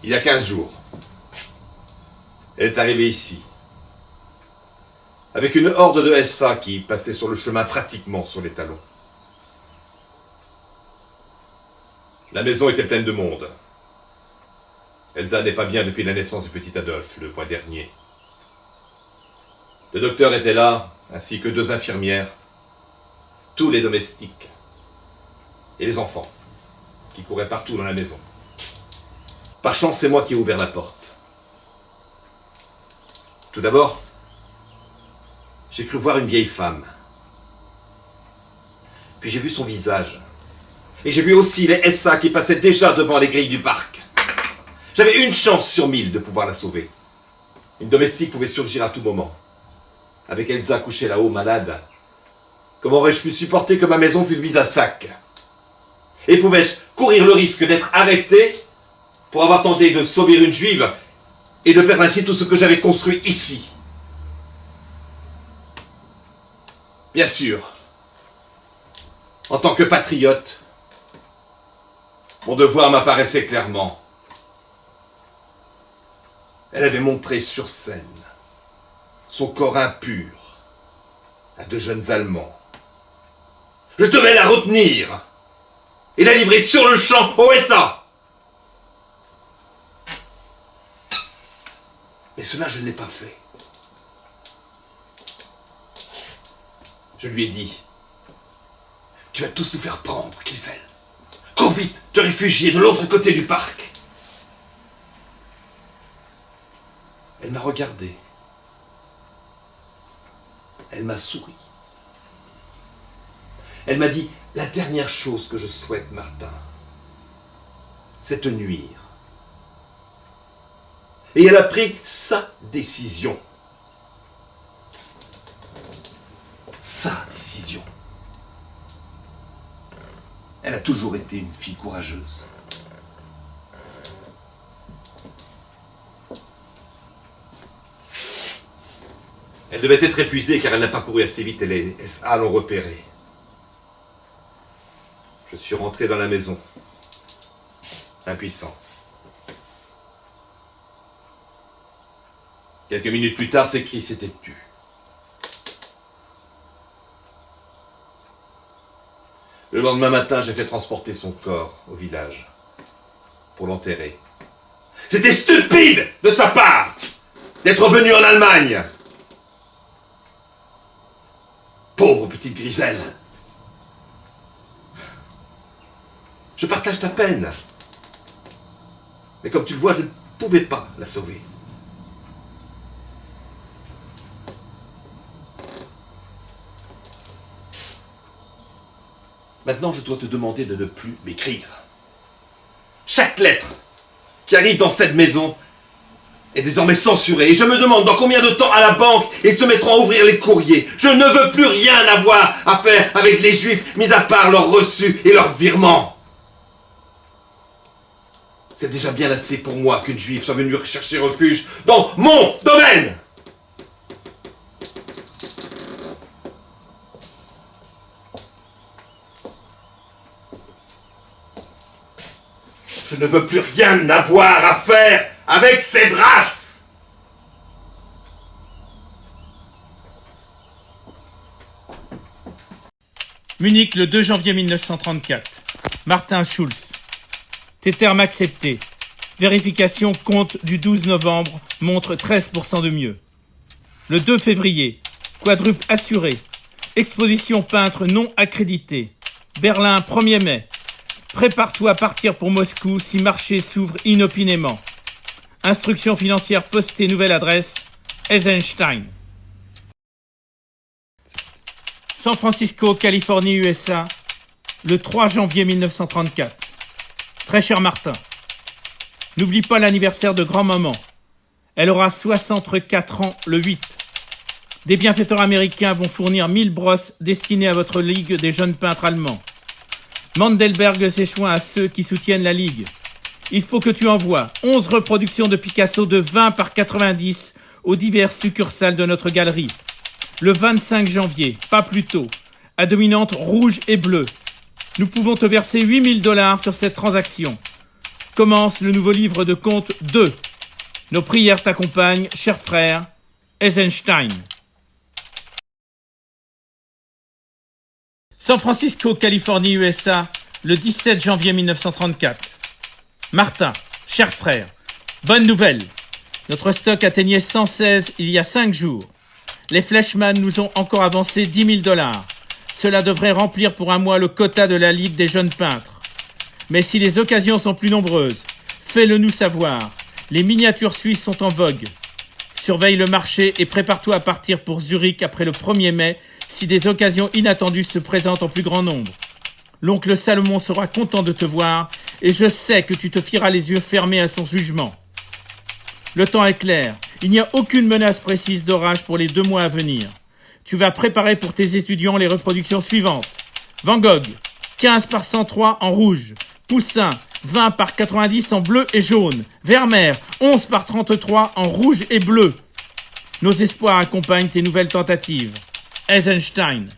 Il y a 15 jours, elle est arrivée ici, avec une horde de SA qui passait sur le chemin pratiquement sur les talons. La maison était pleine de monde. Elsa n'est pas bien depuis la naissance du petit Adolphe, le mois dernier. Le docteur était là, ainsi que 2 infirmières, tous les domestiques, et les enfants, qui couraient partout dans la maison. Par chance, c'est moi qui ai ouvert la porte. Tout d'abord, j'ai cru voir une vieille femme. Puis j'ai vu son visage. Et j'ai vu aussi les SA qui passaient déjà devant les grilles du parc. J'avais une chance sur 1000 de pouvoir la sauver. Une domestique pouvait surgir à tout moment. Avec Elsa couchée là-haut, malade, comment aurais-je pu supporter que ma maison fût mise à sac? Et pouvais-je courir le risque d'être arrêté pour avoir tenté de sauver une juive et de perdre ainsi tout ce que j'avais construit ici? Bien sûr, en tant que patriote, mon devoir m'apparaissait clairement. Elle avait montré sur scène son corps impur à 2 jeunes Allemands. Je devais la retenir et la livrer sur le champ au SA. Mais cela, je ne l'ai pas fait. Je lui ai dit, tu vas tous nous faire prendre, Gisèle. Cours vite, te réfugier de l'autre côté du parc. Elle m'a regardé. Elle m'a souri. Elle m'a dit, la dernière chose que je souhaite, Martin, c'est te nuire. Et elle a pris sa décision. Sa décision. Elle a toujours été une fille courageuse. Elle devait être épuisée car elle n'a pas couru assez vite et les SA l'ont repérée. Je suis rentré dans la maison, impuissant. Quelques minutes plus tard, ses cris s'étaient tus. Le lendemain matin, j'ai fait transporter son corps au village pour l'enterrer. C'était stupide de sa part d'être venu en Allemagne. Pauvre petite Griselle. Je partage ta peine. Mais comme tu le vois, je ne pouvais pas la sauver. Maintenant, je dois te demander de ne plus m'écrire. Chaque lettre qui arrive dans cette maison est désormais censurée. Et je me demande dans combien de temps à la banque ils se mettront à ouvrir les courriers. Je ne veux plus rien avoir à faire avec les Juifs, mis à part leurs reçus et leurs virements. C'est déjà bien assez pour moi qu'une Juive soit venue chercher refuge dans mon domaine. Je ne veux plus rien avoir à faire avec cette race. Munich, le 2 janvier 1934. Martin Schulz. Tes termes acceptés. Vérification compte du 12 novembre montre 13% de mieux. Le 2 février. Quadruple assuré. Exposition peintre non accréditée. Berlin, 1er mai. Prépare-toi à partir pour Moscou si marché s'ouvre inopinément. Instruction financière postée, nouvelle adresse, Eisenstein. San Francisco, Californie, USA, le 3 janvier 1934. Très cher Martin, n'oublie pas l'anniversaire de grand-maman. Elle aura 64 ans le 8. Des bienfaiteurs américains vont fournir 1000 brosses destinées à votre ligue des jeunes peintres allemands. Mandelberg s'est joint à ceux qui soutiennent la Ligue. Il faut que tu envoies 11 reproductions de Picasso de 20 par 90 aux diverses succursales de notre galerie. Le 25 janvier, pas plus tôt, à dominante rouge et bleue. Nous pouvons te verser $8000 sur cette transaction. Commence le nouveau livre de compte 2. Nos prières t'accompagnent, cher frère, Eisenstein. San Francisco, Californie, USA, le 17 janvier 1934. Martin, cher frère, bonne nouvelle. Notre stock atteignait 116 il y a 5 jours. Les Fleshman nous ont encore avancé 10 000 $. Cela devrait remplir pour un mois le quota de la Ligue des jeunes peintres. Mais si les occasions sont plus nombreuses, fais-le nous savoir. Les miniatures suisses sont en vogue. Surveille le marché et prépare-toi à partir pour Zurich après le 1er mai si des occasions inattendues se présentent en plus grand nombre. L'oncle Salomon sera content de te voir et je sais que tu te fieras les yeux fermés à son jugement. Le temps est clair. Il n'y a aucune menace précise d'orage pour les 2 mois à venir. Tu vas préparer pour tes étudiants les reproductions suivantes. Van Gogh, 15 par 103 en rouge. Poussin, 20 par 90 en bleu et jaune. Vermeer, 11 par 33 en rouge et bleu. Nos espoirs accompagnent tes nouvelles tentatives. Eisenstein.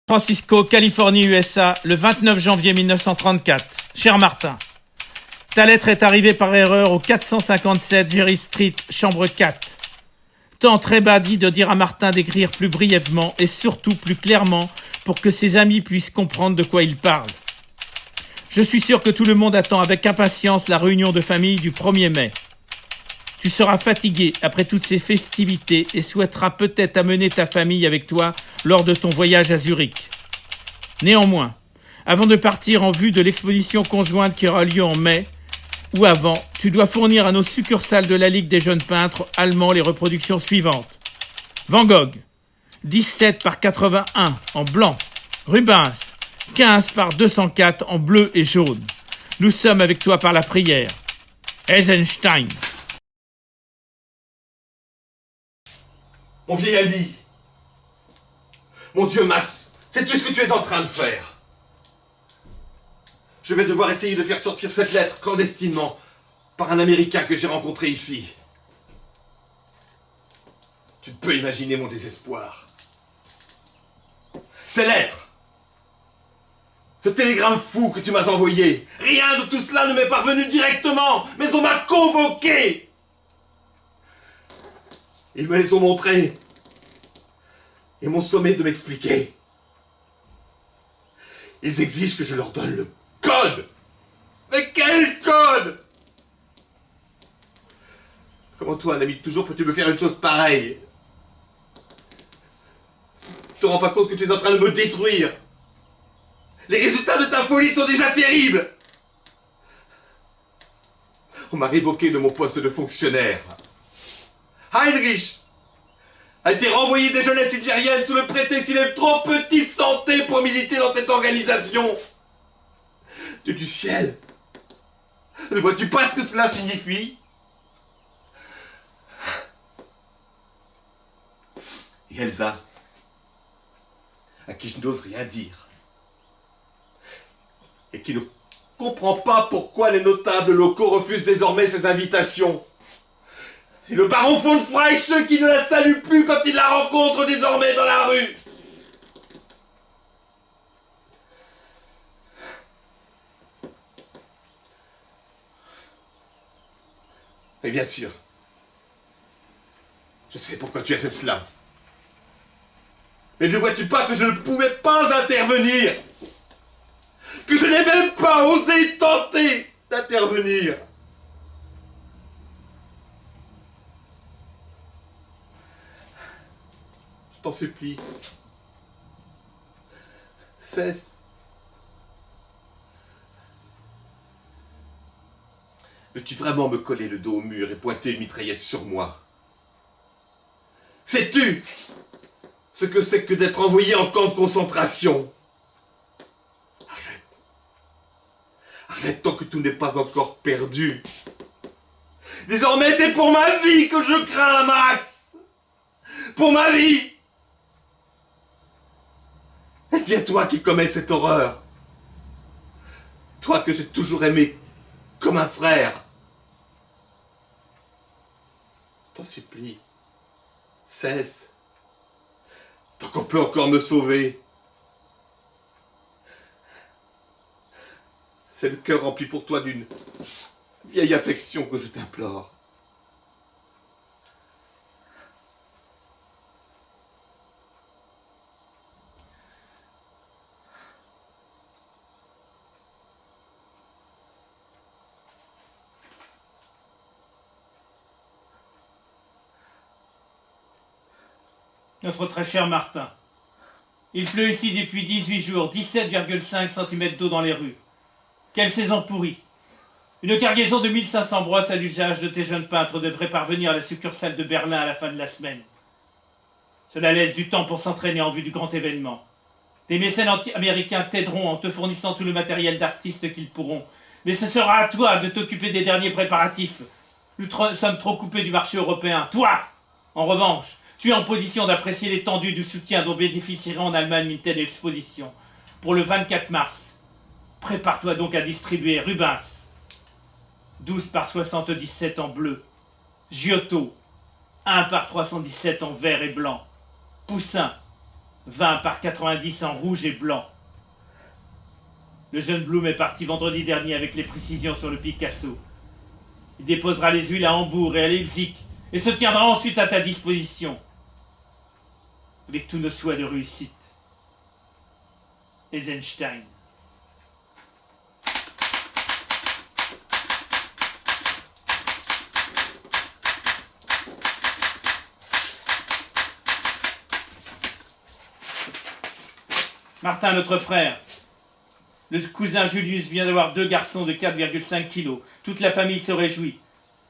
Francisco, Californie, USA, le 29 janvier 1934. Cher Martin, ta lettre est arrivée par erreur au 457 Jerry Street, chambre 4. Tente Reba dit de dire à Martin d'écrire plus brièvement et surtout plus clairement pour que ses amis puissent comprendre de quoi il parle. Je suis sûr que tout le monde attend avec impatience la réunion de famille du 1er mai. Tu seras fatigué après toutes ces festivités et souhaiteras peut-être amener ta famille avec toi lors de ton voyage à Zurich. Néanmoins, avant de partir en vue de l'exposition conjointe qui aura lieu en mai, ou avant, tu dois fournir à nos succursales de la Ligue des jeunes peintres allemands les reproductions suivantes. Van Gogh, 17 par 81 en blanc. Rubens, 15 par 204 en bleu et jaune. Nous sommes avec toi par la prière. Eisenstein. Mon vieil ami. Mon Dieu, Max, sais-tu ce que tu es en train de faire? Je vais devoir essayer de faire sortir cette lettre clandestinement par un Américain que j'ai rencontré ici. Tu ne peux imaginer mon désespoir. Ces lettres, ce télégramme fou que tu m'as envoyé, rien de tout cela ne m'est parvenu directement, mais on m'a convoqué. Ils me les ont montrés et m'ont sommé de m'expliquer. Ils exigent que je leur donne le code. Mais quel code? Comment toi, un ami de toujours, peux-tu me faire une chose pareille? Tu te rends pas compte que tu es en train de me détruire? Les résultats de ta folie sont déjà terribles. On m'a révoqué de mon poste de fonctionnaire. Heinrich a été renvoyé des jeunesses hitlériennes sous le prétexte qu'il est trop petite santé pour militer dans cette organisation. Dieu du ciel, ne vois-tu pas ce que cela signifie? Et Elsa, à qui je n'ose rien dire, et qui ne comprend pas pourquoi les notables locaux refusent désormais ses invitations. Et le baron von Freischeux qui ne la salue plus quand il la rencontre désormais dans la rue. Et bien sûr, je sais pourquoi tu as fait cela. Mais ne vois-tu pas que je ne pouvais pas intervenir? Que je n'ai même pas osé tenter d'intervenir? Je t'en supplie. Cesse. Veux-tu vraiment me coller le dos au mur et pointer une mitraillette sur moi? Sais-tu ce que c'est que d'être envoyé en camp de concentration? Arrête. Arrête tant que tout n'est pas encore perdu. Désormais, c'est pour ma vie que je crains, Max. Pour ma vie. Est-ce bien toi qui commets cette horreur? Toi que j'ai toujours aimé comme un frère. Je t'en supplie, cesse. Tant qu'on peut encore me sauver. C'est le cœur rempli pour toi d'une vieille affection que je t'implore. Notre très cher Martin. Il pleut ici depuis 18 jours, 17,5 cm d'eau dans les rues. Quelle saison pourrie. Une cargaison de 1500 brosses à l'usage de tes jeunes peintres devrait parvenir à la succursale de Berlin à la fin de la semaine. Cela laisse du temps pour s'entraîner en vue du grand événement. Des mécènes anti-américains t'aideront en te fournissant tout le matériel d'artistes qu'ils pourront. Mais ce sera à toi de t'occuper des derniers préparatifs. Nous sommes trop coupés du marché européen. Toi, en revanche, tu es en position d'apprécier l'étendue du soutien dont bénéficierait en Allemagne une telle exposition. Pour le 24 mars, prépare-toi donc à distribuer Rubens, 12 par 77 en bleu, Giotto, 1 par 317 en vert et blanc, Poussin, 20 par 90 en rouge et blanc. Le jeune Blum est parti vendredi dernier avec les précisions sur le Picasso. Il déposera les huiles à Hambourg et à Leipzig et se tiendra ensuite à ta disposition. Avec tous nos souhaits de réussite. Eisenstein. Martin, notre frère. Le cousin Julius vient d'avoir 2 garçons de 4,5 kilos. Toute la famille se réjouit.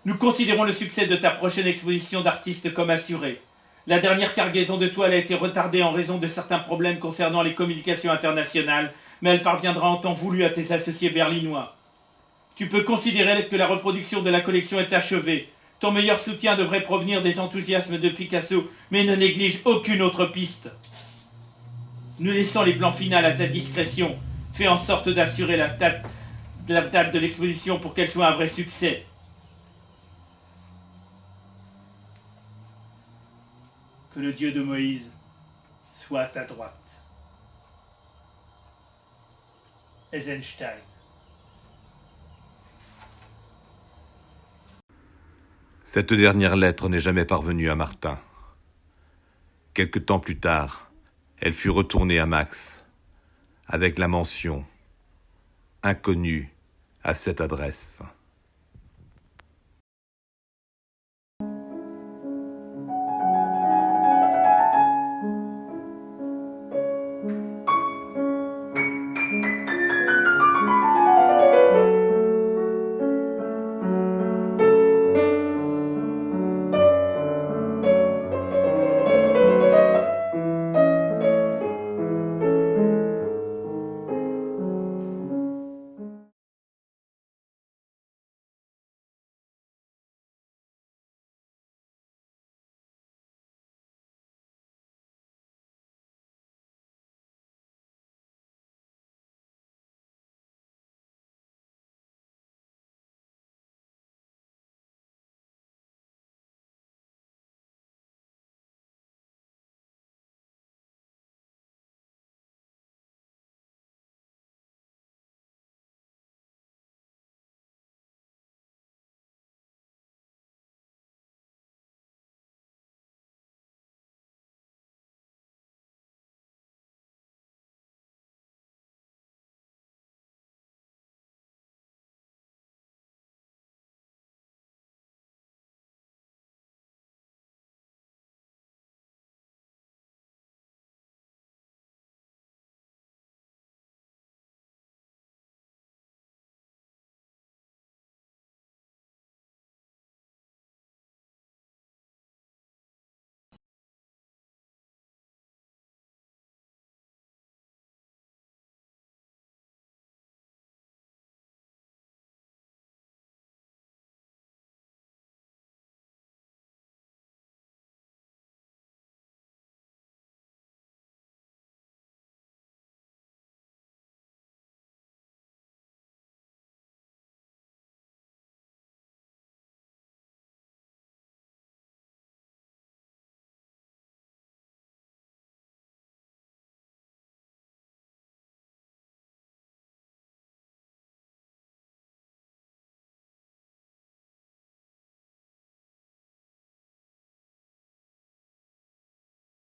Nous considérons le succès de ta prochaine exposition d'artistes comme assuré. La dernière cargaison de toile a été retardée en raison de certains problèmes concernant les communications internationales, mais elle parviendra en temps voulu à tes associés berlinois. Tu peux considérer que la reproduction de la collection est achevée. Ton meilleur soutien devrait provenir des enthousiasmes de Picasso, mais ne néglige aucune autre piste. Nous laissons les plans finaux à ta discrétion. Fais en sorte d'assurer la date de l'exposition pour qu'elle soit un vrai succès. Que le Dieu de Moïse soit à ta droite. Eisenstein. Cette dernière lettre n'est jamais parvenue à Martin. Quelque temps plus tard, elle fut retournée à Max, avec la mention « Inconnu à cette adresse ».